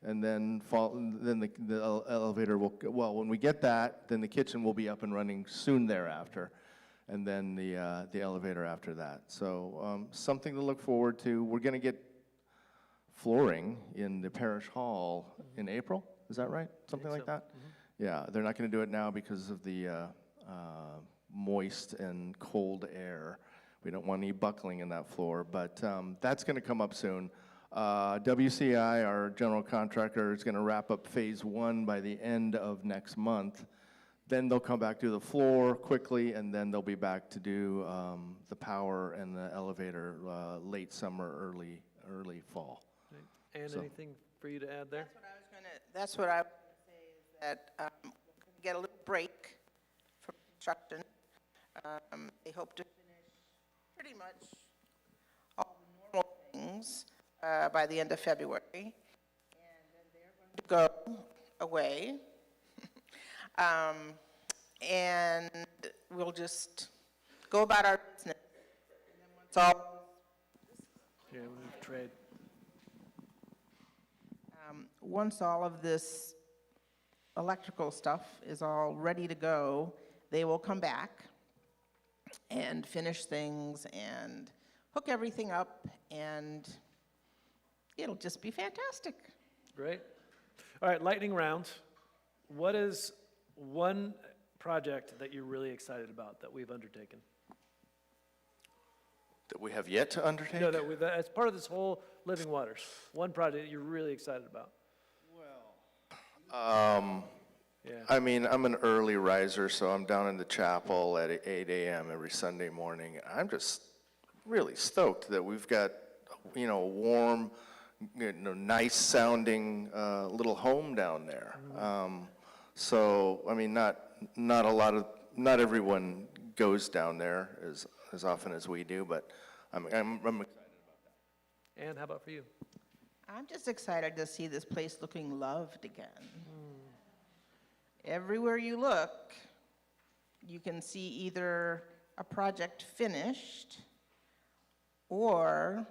and then the elevator will. Well, when we get that, then the kitchen will be up and running soon thereafter, and then the elevator after that. So something to look forward to. We're going to get flooring in the parish hall in April. Is that right? Something like that? Yeah, they're not going to do it now because of the moist and cold air. We don't want any buckling in that floor, but that's going to come up soon. WCI, our general contractor, is going to wrap up phase 1 by the end of next month. Then they'll come back to the floor quickly, and then they'll be back to do the power and the elevator late summer, early fall. And So- anything for you to add there? That's what I was going to say, is that we're going to get a little break from construction. They hope to finish pretty much all the normal things by the end of February. And then they're going to go away. And we'll just go about our business. And then once all Yeah, we move trade. Once all of this electrical stuff is all ready to go, they will come back and finish things and hook everything up, and it'll just be fantastic. Great. All right, lightning round. What is one project that you're really excited about that we've undertaken? That we have yet to undertake? No, that as part of this whole Living Waters, one project that you're really excited about. Yeah. I mean, I'm an early riser, so I'm down in the chapel at 8 a.m. every Sunday morning. I'm just really stoked that we've got, a warm, nice sounding little home down there. So, I mean, not everyone goes down there as often as we do, but I'm excited about that. And how about for you? I'm just excited to see this place looking loved again. Everywhere you look, you can see either a project finished or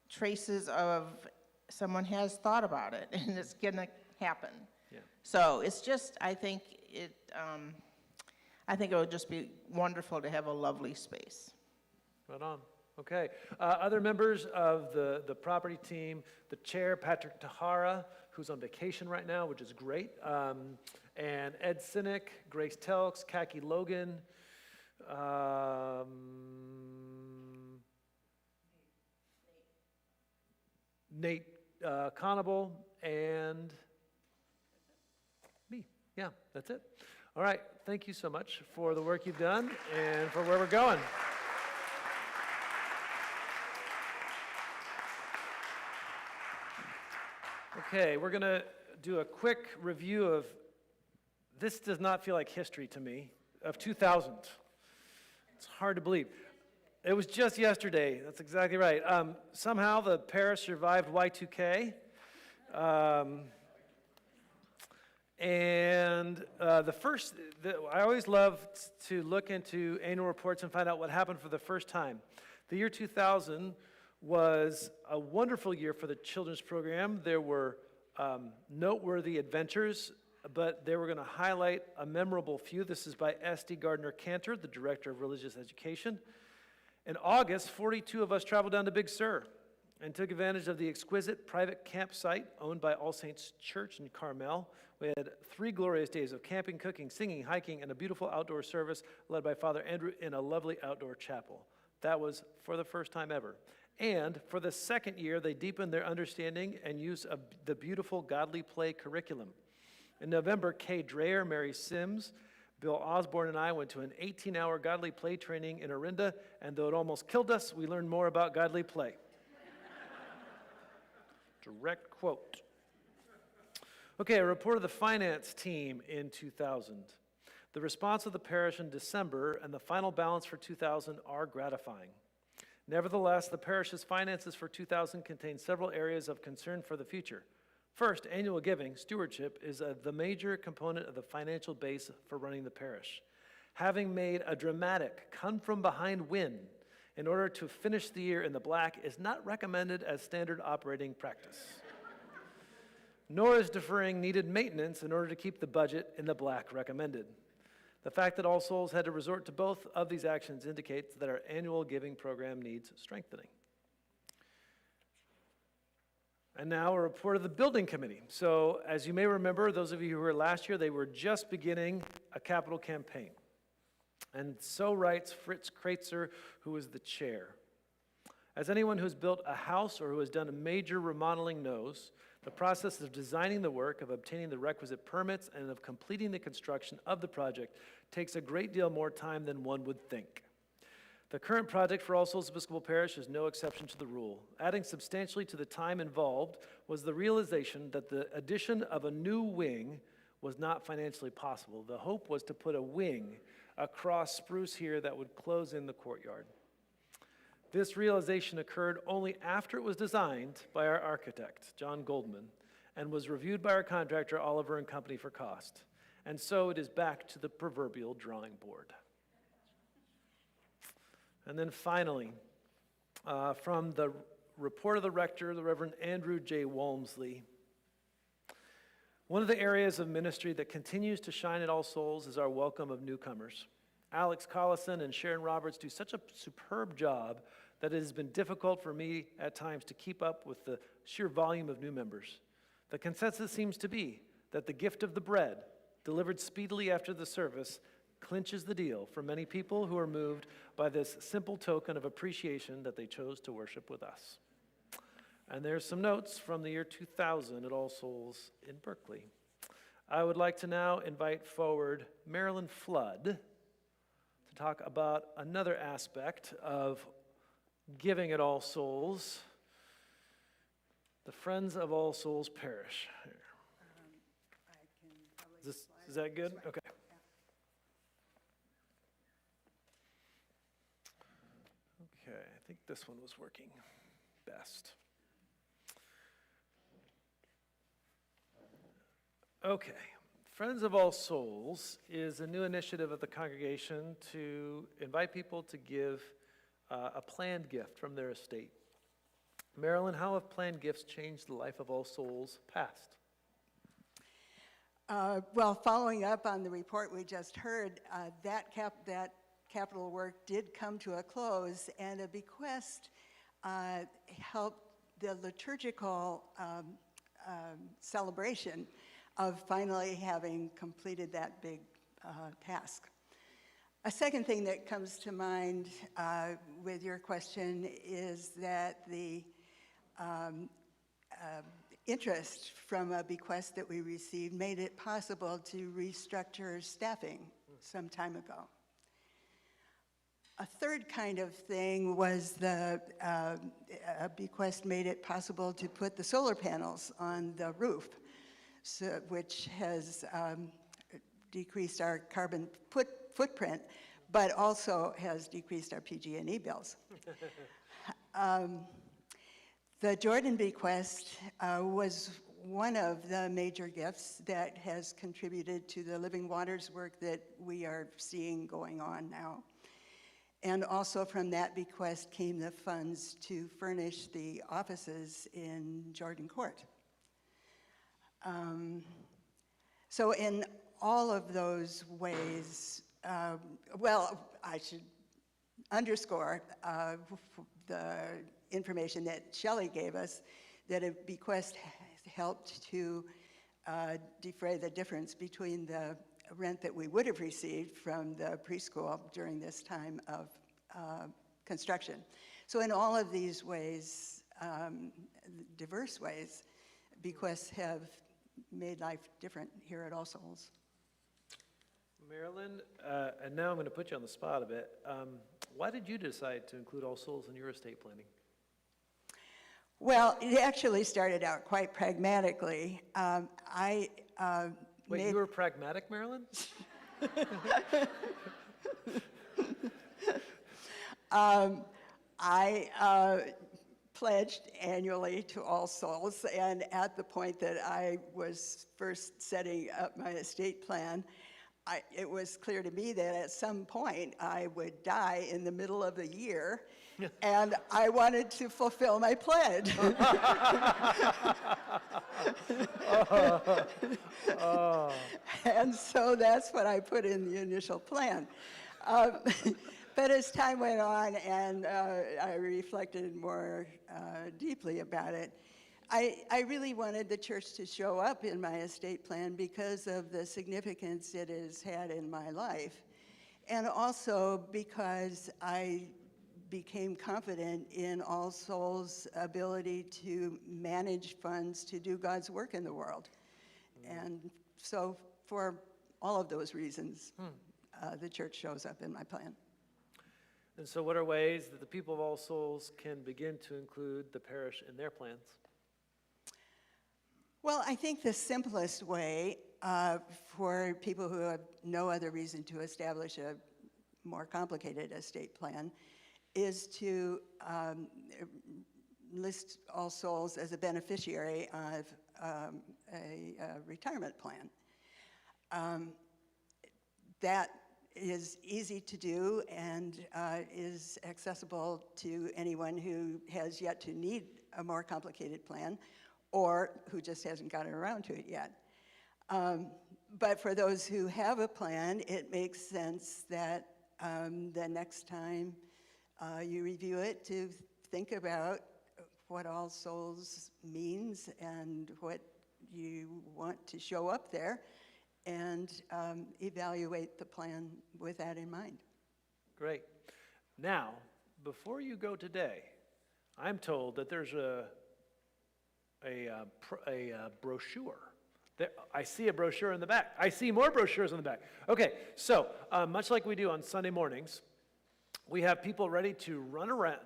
traces of someone has thought about it and it's gonna happen. Yeah. So it's just, I think it will just be wonderful to have a lovely space. Right on. Okay. Other members of the property team, the chair, Patrick Tahara, who's on vacation right now, which is great, and Ed Sinek, Grace Telks, Kaki Logan, Nate Conable, and me. Yeah, that's it. All right. Thank you so much for the work you've done and for where we're going. Okay, we're going to do a quick review of, this does not feel like history to me, of 2000. It's hard to believe. It was just yesterday. That's exactly right. Somehow the parish survived Y2K. I always love to look into annual reports and find out what happened for the first time. The year 2000 was a wonderful year for the children's program. There were noteworthy adventures, but they were going to highlight a memorable few. This is by S.D. Gardner Cantor, the Director of Religious Education. In August, 42 of us traveled down to Big Sur and took advantage of the exquisite private campsite owned by All Saints Church in Carmel. We had 3 glorious days of camping, cooking, singing, hiking, and a beautiful outdoor service led by Father Andrew in a lovely outdoor chapel. That was for the first time ever. And for the second year, they deepened their understanding and use of the beautiful Godly Play curriculum. In November, Kay Dreyer, Mary Sims, Bill Osborne, and I went to an 18-hour Godly Play training in Orinda, and though it almost killed us, we learned more about Godly Play. Direct quote. Okay, a report of the finance team in 2000. The response of the parish in December and the final balance for 2000 are gratifying. Nevertheless, the parish's finances for 2000 contain several areas of concern for the future. First, annual giving, stewardship, is the major component of the financial base for running the parish. Having made a dramatic come-from-behind win in order to finish the year in the black is not recommended as standard operating practice. Nor is deferring needed maintenance in order to keep the budget in the black recommended. The fact that All Souls had to resort to both of these actions indicates that our annual giving program needs strengthening. And now a report of the building committee. So as you may remember, those of you who were last year, they were just beginning a capital campaign. And so writes Fritz Kreitzer, who was the chair. As anyone who's built a house or who has done a major remodeling knows, the process of designing the work, of obtaining the requisite permits, and of completing the construction of the project takes a great deal more time than one would think. The current project for All Souls Episcopal Parish is no exception to the rule. Adding substantially to the time involved was the realization that the addition of a new wing was not financially possible. The hope was to put a wing across Spruce here that would close in the courtyard. This realization occurred only after it was designed by our architect, John Goldman, and was reviewed by our contractor, Oliver and Company, for cost. And so it is back to the proverbial drawing board. And then finally, from the report of the rector, the Reverend Andrew J. Walmsley, one of the areas of ministry that continues to shine at All Souls is our welcome of newcomers. Alex Collison and Sharon Roberts do such a superb job that it has been difficult for me at times to keep up with the sheer volume of new members. The consensus seems to be that the gift of the bread, delivered speedily after the service, clinches the deal for many people who are moved by this simple token of appreciation that they chose to worship with us. And there's some notes from the year 2000 at All Souls in Berkeley. I would like to now invite forward Marilyn Flood to talk about another aspect of giving at All Souls, the Friends of All Souls Parish. Is that good? Okay. Okay, I think this one was working best. Okay, Friends of All Souls is a new initiative of the congregation to invite people to give a planned gift from their estate. Marilyn, how have planned gifts changed the life of All Souls past? Well, following up on the report we just heard, that capital work did come to a close, and a bequest helped the liturgical celebration of finally having completed that big task. A second thing that comes to mind with your question is that the interest from a bequest that we received made it possible to restructure staffing some time ago. A third kind of thing was a bequest made it possible to put the solar panels on the roof, which has decreased our carbon footprint, but also has decreased our PG&E bills. The Jordan bequest was one of the major gifts that has contributed to the Living Waters work that we are seeing going on now. And also from that bequest came the funds to furnish the offices in Jordan Court. So in all of those ways, well, I should underscore the information that Shelley gave us, that a bequest helped to defray the difference between the rent that we would have received from the preschool during this time of construction. So in all of these ways, diverse ways, bequests have made life different here at All Souls. Marilyn, and now I'm going to put you on the spot a bit. Why did you decide to include All Souls in your estate planning? Well, it actually started out quite pragmatically. Wait, you were pragmatic, Marilyn? I pledged annually to All Souls, and at the point that I was first setting up my estate plan, it was clear to me that at some point I would die in the middle of the year, and I wanted to fulfill my pledge. And so that's what I put in the initial plan. But as time went on and I reflected more deeply about it, I really wanted the church to show up in my estate plan because of the significance it has had in my life. And also because I became confident in All Souls' ability to manage funds to do God's work in the world. And so for all of those reasons, the church shows up in my plan. And so what are ways that the people of All Souls can begin to include the parish in their plans? Well, I think the simplest way for people who have no other reason to establish a more complicated estate plan is to list All Souls as a beneficiary of a retirement plan. That is easy to do and is accessible to anyone who has yet to need a more complicated plan or who just hasn't gotten around to it yet. But for those who have a plan, it makes sense that the next time you review it to think about what All Souls means and what you want to show up there, and evaluate the plan with that in mind. Great. Now, before you go today, I'm told that there's a brochure. I see a brochure in the back. I see more brochures in the back. Okay, so much like we do on Sunday mornings, we have people ready to run around,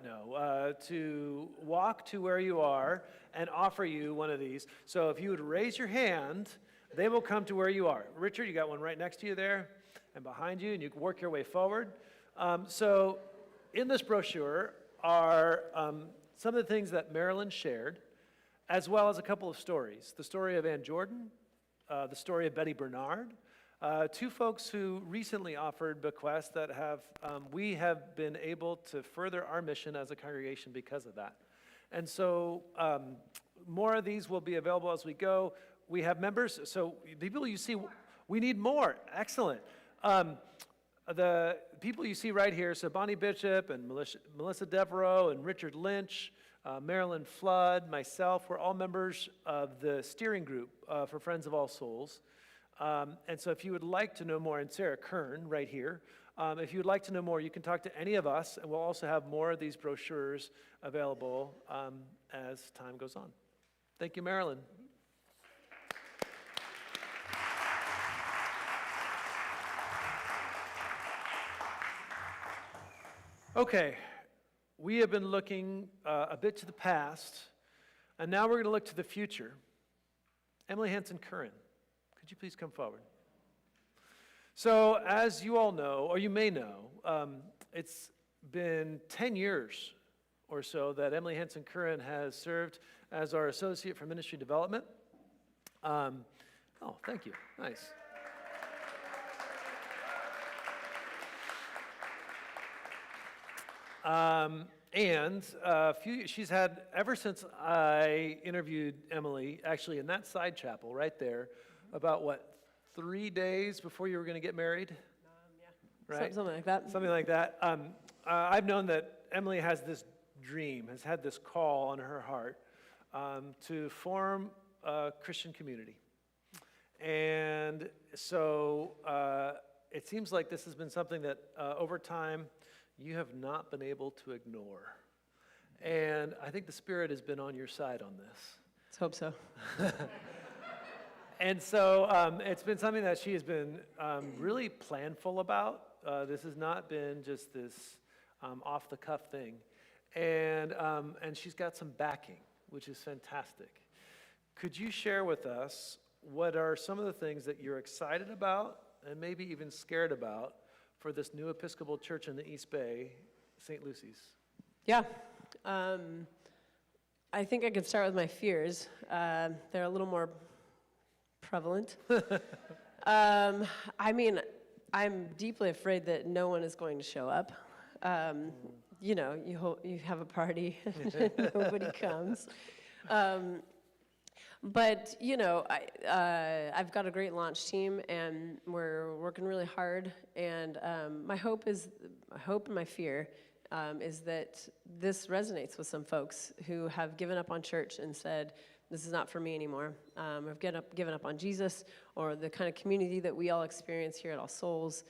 to walk to where you are and offer you one of these. So if you would raise your hand, they will come to where you are. Richard, you got one right next to you there and behind you, and you can work your way forward. So in this brochure are some of the things that Marilyn shared, as well as a couple of stories. The story of Ann Jordan, the story of Betty Bernard, two folks who recently offered bequests that we have been able to further our mission as a congregation because of that. And so more of these will be available as we go. We have members, so the people you see, we need more. Excellent. The people you see right here, so Bonnie Bishop and Melissa Devereaux and Richard Lynch, Marilyn Flood, myself, we're all members of the steering group for Friends of All Souls. And so if you would like to know more, and Sarah Kern right here, if you would like to know more, you can talk to any of us, and we'll also have more of these brochures available as time goes on. Thank you, Marilyn. Okay, we have been looking a bit to the past, and now we're going to look to the future. Emily Hanson Curran, could you please come forward? So, as you all know, or you may know, it's been 10 years or so that Emily Hanson Curran has served as our Associate for Ministry Development. Oh, thank you. Nice. She's had, ever since I interviewed Emily, actually in that side chapel right there, about what, 3 days before you were going to get married? Yeah. Right? Something like that. Something like that. I've known that Emily has this dream, has had this call on her heart to form a Christian community. And so it seems like this has been something that over time you have not been able to ignore. And I think the Spirit has been on your side on this. Let's hope so. And so it's been something that she has been really planful about. This has not been just this off-the-cuff thing. And she's got some backing, which is fantastic. Could you share with us what are some of the things that you're excited about and maybe even scared about for this new Episcopal church in the East Bay, St. Lucy's? Yeah. I think I could start with my fears. They're a little more prevalent. I mean, I'm deeply afraid that no one is going to show up. You know, you have a party and nobody comes. But, you know, I've got a great launch team, and we're working really hard. And my hope and my fear is that this resonates with some folks who have given up on church and said, this is not for me anymore. I've given up on Jesus or the kind of community that we all experience here at All Souls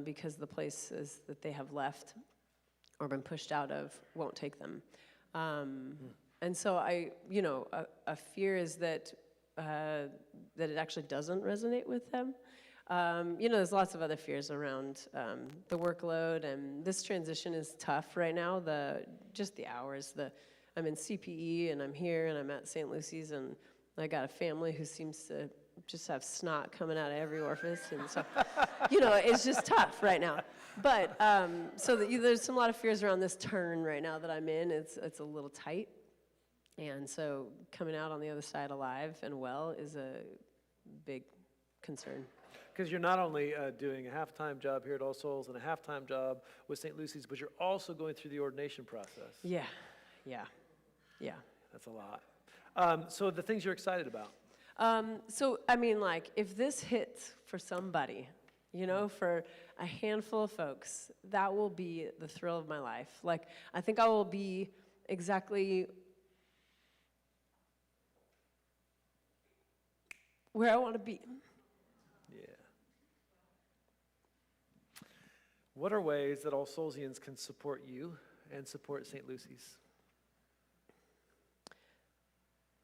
because of the places that they have left. or been pushed out of won't take them. And so a fear is that it actually doesn't resonate with them. There's lots of other fears around the workload, and this transition is tough right now. Just the hours. I'm in CPE, and I'm here, and I'm at St. Lucy's, and I got a family who seems to just have snot coming out of every orifice, and so, it's just tough right now. But there's a lot of fears around this turn right now that I'm in. It's a little tight, and so coming out on the other side alive and well is a big concern. Because you're not only doing a half-time job here at All Souls and a half-time job with St. Lucy's, but you're also going through the ordination process. Yeah. That's a lot. So the things you're excited about. If this hits for somebody, for a handful of folks, that will be the thrill of my life. Like, I think I will be exactly where I want to be. Yeah. What are ways that All Soulsians can support you and support St. Lucy's?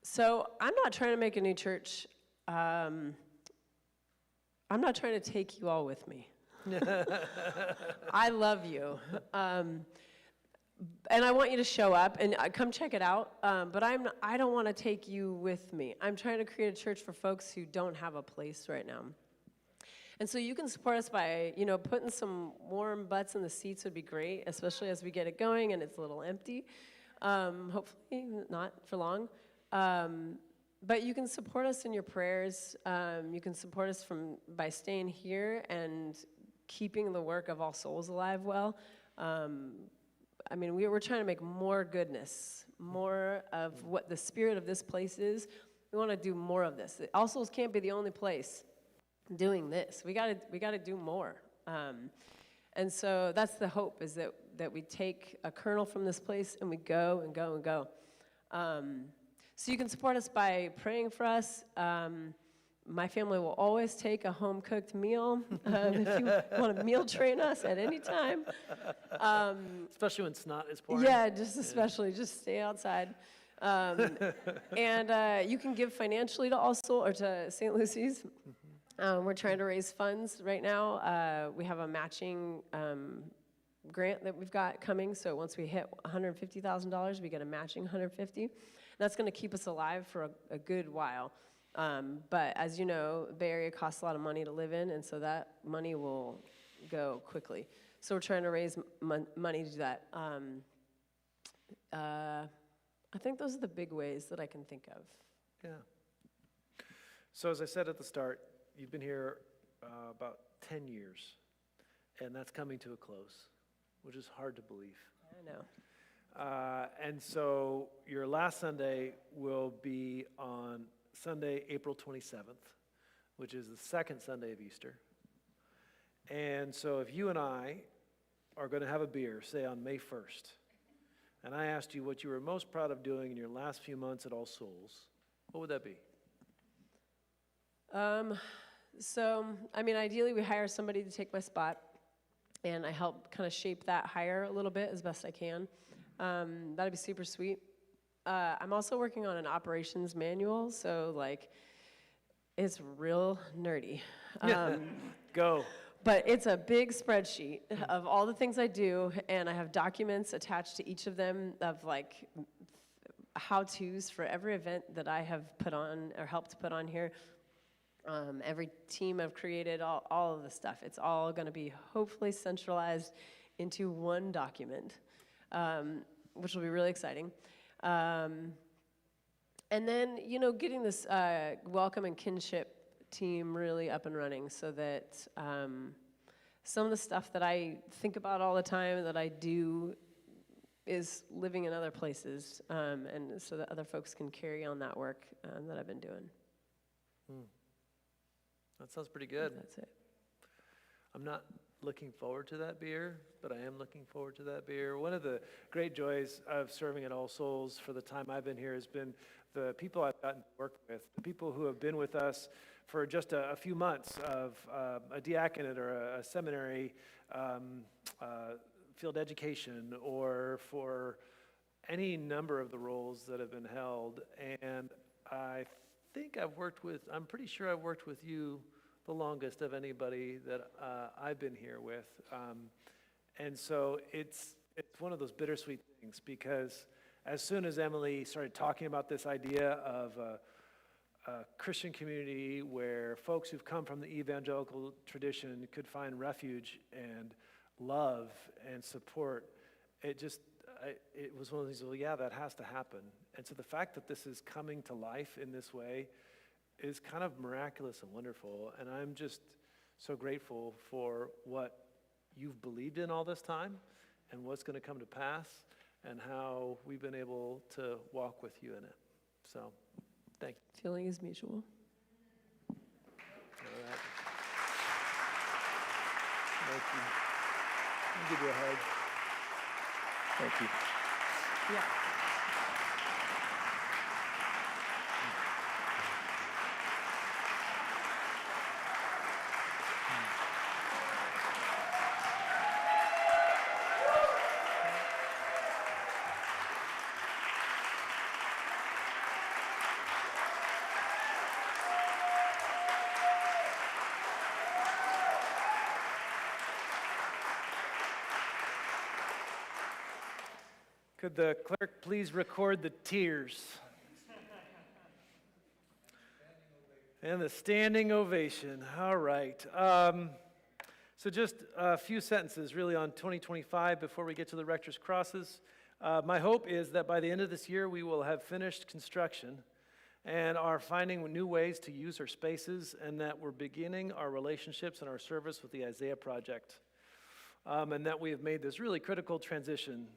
So I'm not trying to make a new church. I'm not trying to take you all with me. I love you. And I want you to show up and come check it out. But I don't want to take you with me. I'm trying to create a church for folks who don't have a place right now. And so you can support us by, putting some warm butts in the seats would be great, especially as we get it going and it's a little empty. Hopefully not for long. But you can support us in your prayers. You can support us by staying here and keeping the work of All Souls alive well. We're trying to make more goodness, more of what the spirit of this place is. We want to do more of this. All Souls can't be the only place doing this. We got to do more. And so that's the hope, is that we take a kernel from this place and we go and go and go. So you can support us by praying for us. My family will always take a home-cooked meal if you want to meal train us at any time. Especially when snot is pouring. Yeah, just stay outside. And you can give financially to to St. Lucy's. We're trying to raise funds right now. We have a matching grant that we've got coming. So once we hit $150,000, we get a matching $150,000. That's going to keep us alive for a good while. But as you know, Bay Area costs a lot of money to live in, and so that money will go quickly. So we're trying to raise money to do that. I think those are the big ways that I can think of. Yeah. So as I said at the start, you've been here about 10 years, and that's coming to a close, which is hard to believe. I know. And so your last Sunday will be on Sunday, April 27th, which is the second Sunday of Easter. And so if you and I are going to have a beer, say on May 1st, and I asked you what you were most proud of doing in your last few months at All Souls, what would that be? Ideally we hire somebody to take my spot, and I help kind of shape that hire a little bit as best I can. That'd be super sweet. I'm also working on an operations manual, so it's real nerdy. Go. But it's a big spreadsheet of all the things I do, and I have documents attached to each of them of how-tos for every event that I have put on or helped put on here. Every team I've created, all of the stuff. It's all going to be hopefully centralized into one document, which will be really exciting. And then, getting this welcome and kinship team really up and running so that some of the stuff that I think about all the time that I do is living in other places, and so that other folks can carry on that work that I've been doing. That sounds pretty good. That's it. I'm not looking forward to that beer, but I am looking forward to that beer. One of the great joys of serving at All Souls for the time I've been here has been the people I've gotten to work with, the people who have been with us for just a few months of a diaconate or a seminary field education or for any number of the roles that have been held. And I think I'm pretty sure I've worked with you the longest of anybody that I've been here with. And so it's one of those bittersweet things, because as soon as Emily started talking about this idea of a Christian community where folks who've come from the evangelical tradition could find refuge and love and support, it was one of these, well, yeah, that has to happen. And so the fact that this is coming to life in this way is kind of miraculous and wonderful. And I'm just so grateful for what you've believed in all this time and what's going to come to pass and how we've been able to walk with you in it. So, thank you. Feeling is mutual. All right. Thank you. I'll give you a hug. Thank you. Yeah. Could the clerk please record the tears? And the standing ovation. All right. So just a few sentences really on 2025 before we get to the Rector's Crosses. My hope is that by the end of this year, we will have finished construction and are finding new ways to use our spaces, and that we're beginning our relationships and our service with the Isaiah Project. And that we have made this really critical transition,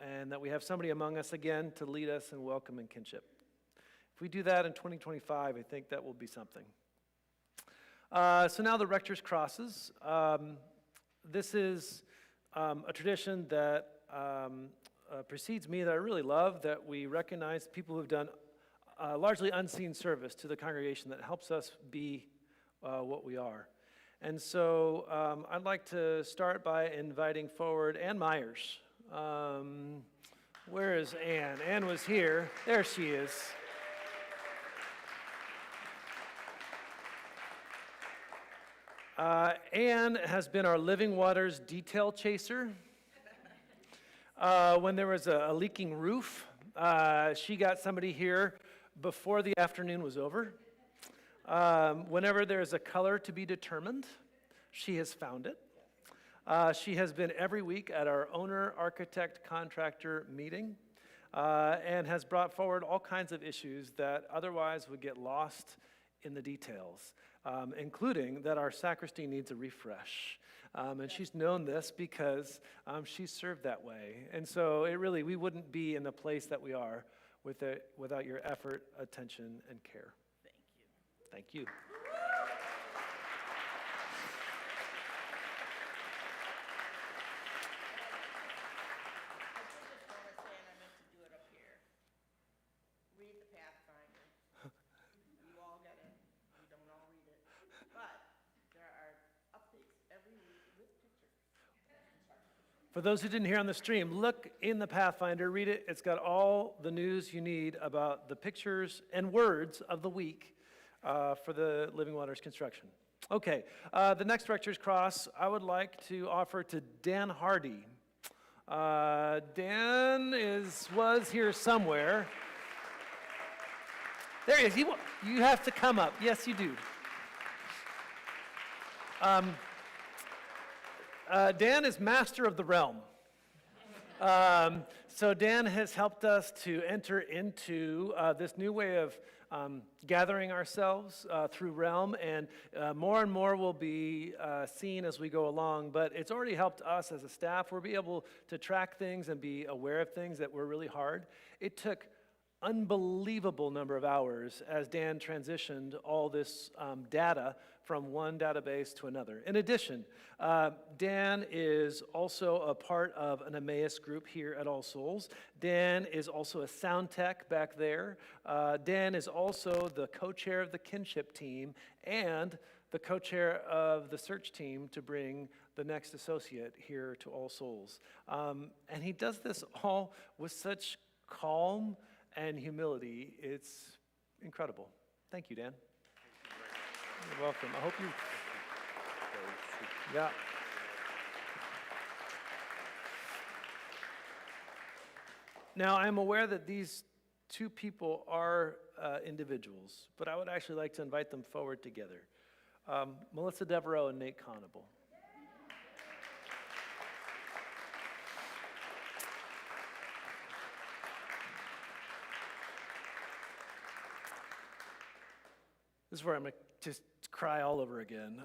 and that we have somebody among us again to lead us in welcome and kinship. If we do that in 2025, I think that will be something. So now the Rector's Crosses. This is a tradition that precedes me that I really love, that we recognize people who have done largely unseen service to the congregation that helps us be what we are. And so I'd like to start by inviting forward Ann Myers. Where is Ann? Ann was here. There she is. Ann has been our Living Waters detail chaser. When there was a leaking roof, she got somebody here before the afternoon was over. Whenever there's a color to be determined, she has found it. She has been every week at our owner-architect-contractor meeting and has brought forward all kinds of issues that otherwise would get lost in the details, including that our sacristy needs a refresh. And she's known this because she's served that way. And so we wouldn't be in the place that we are without your effort, attention, and care. Thank you. Thank you. For those who didn't hear on the stream, look in the Pathfinder, read it. It's got all the news you need about the pictures and words of the week for the Living Waters construction. Okay, the next Rector's Cross I would like to offer to Dan Hardy. Dan was here somewhere. There he is. You have to come up. Yes, you do. Dan is master of the realm. So Dan has helped us to enter into this new way of gathering ourselves through realm, and more will be seen as we go along, but it's already helped us as a staff. We'll be able to track things and be aware of things that were really hard. It took unbelievable number of hours as Dan transitioned all this data from one database to another. In addition, Dan is also a part of an Emmaus group here at All Souls. Dan is also a sound tech back there. Dan is also the co-chair of the kinship team and the co-chair of the search team to bring the next associate here to All Souls. And he does this all with such calm and humility. It's incredible. Thank you, Dan. You're welcome. I hope you... Yeah. Now, I'm aware that these two people are individuals, but I would actually like to invite them forward together. Melissa Devereaux and Nate Conable. This is where I'm going to just cry all over again.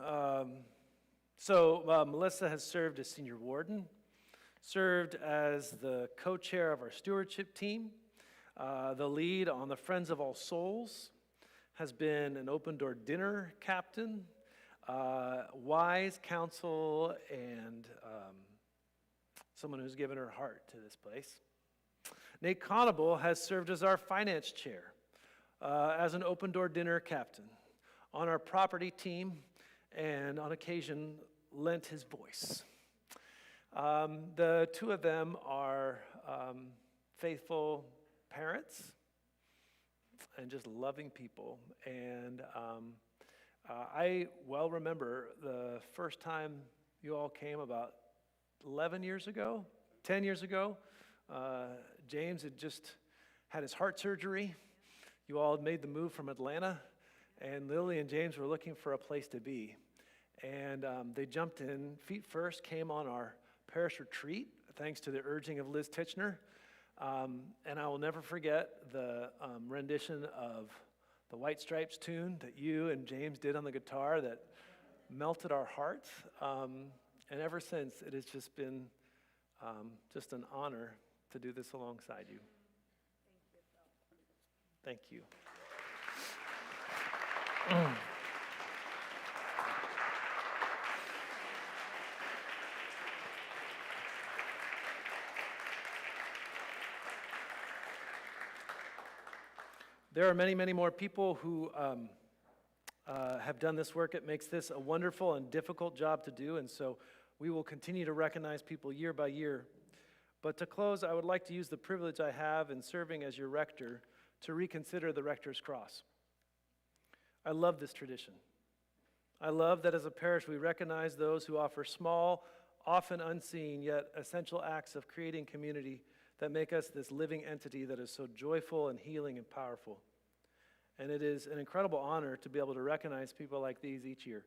Melissa has served as senior warden, served as the co-chair of our stewardship team, the lead on the Friends of All Souls, has been an open door dinner captain, wise counsel, and someone who's given her heart to this place. Nate Conable has served as our finance chair, as an open door dinner captain, on our property team, and on occasion lent his voice. The two of them are faithful parents and just loving people. And I well remember the first time you all came about 11 years ago, 10 years ago. James had just had his heart surgery. You all had made the move from Atlanta, and Lily and James were looking for a place to be. And they jumped in, feet first, came on our parish retreat, thanks to the urging of Liz Titchener. And I will never forget the rendition of the White Stripes tune that you and James did on the guitar that melted our hearts. And ever since, it has just been just an honor to do this alongside you. Thank you. There are many, many more people who have done this work. It makes this a wonderful and difficult job to do, and so we will continue to recognize people year by year. But to close, I would like to use the privilege I have in serving as your rector to reconsider the Rector's Cross. I love this tradition. I love that as a parish we recognize those who offer small, often unseen, yet essential acts of creating community that make us this living entity that is so joyful and healing and powerful. And it is an incredible honor to be able to recognize people like these each year.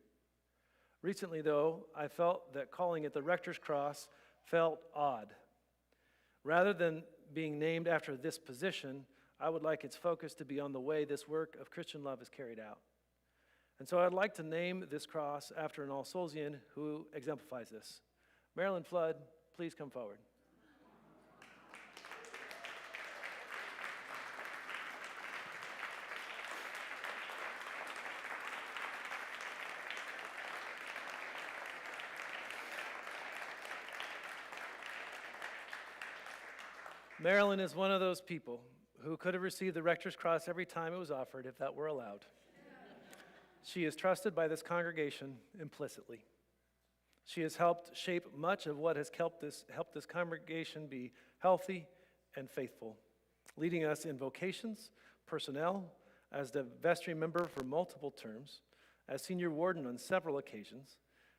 Recently, though, I felt that calling it the Rector's Cross felt odd. Rather than being named after this position, I would like its focus to be on the way this work of Christian love is carried out. And so I'd like to name this cross after an All Soulsian who exemplifies this. Marilyn Flood, please come forward. Marilyn is one of those people who could have received the Rector's Cross every time it was offered if that were allowed. She is trusted by this congregation implicitly. She has helped shape much of what has helped this congregation be healthy and faithful, leading us in vocations, personnel, as the vestry member for multiple terms, as senior warden on several occasions,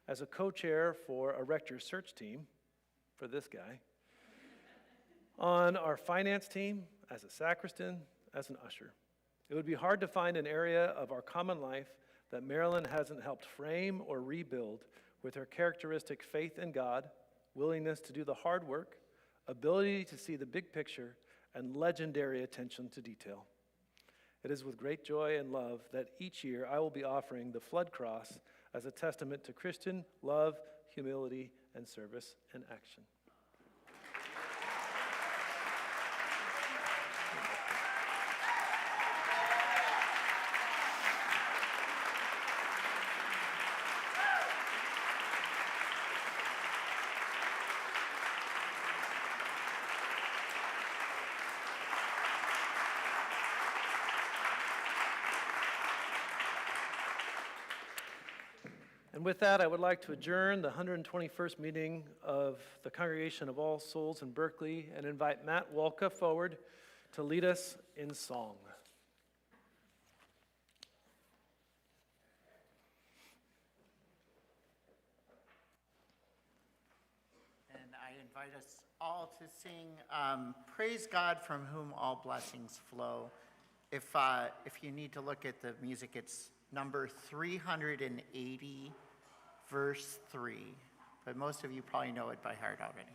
as a co-chair for a rector's search team for this guy, on our finance team, as a sacristan, as an usher. It would be hard to find an area of our common life that Marilyn hasn't helped frame or rebuild with her characteristic faith in God, willingness to do the hard work, ability to see the big picture, and legendary attention to detail. It is with great joy and love that each year I will be offering the Flood Cross as a testament to Christian love, humility, and service and action. And with that, I would like to adjourn the 121st meeting of the Congregation of All Souls in Berkeley and invite Matt Wolka forward to lead us in song. And I invite us all to sing Praise God from whom all blessings flow. If you need to look at the music, it's number 380, verse 3. But most of you probably know it by heart already.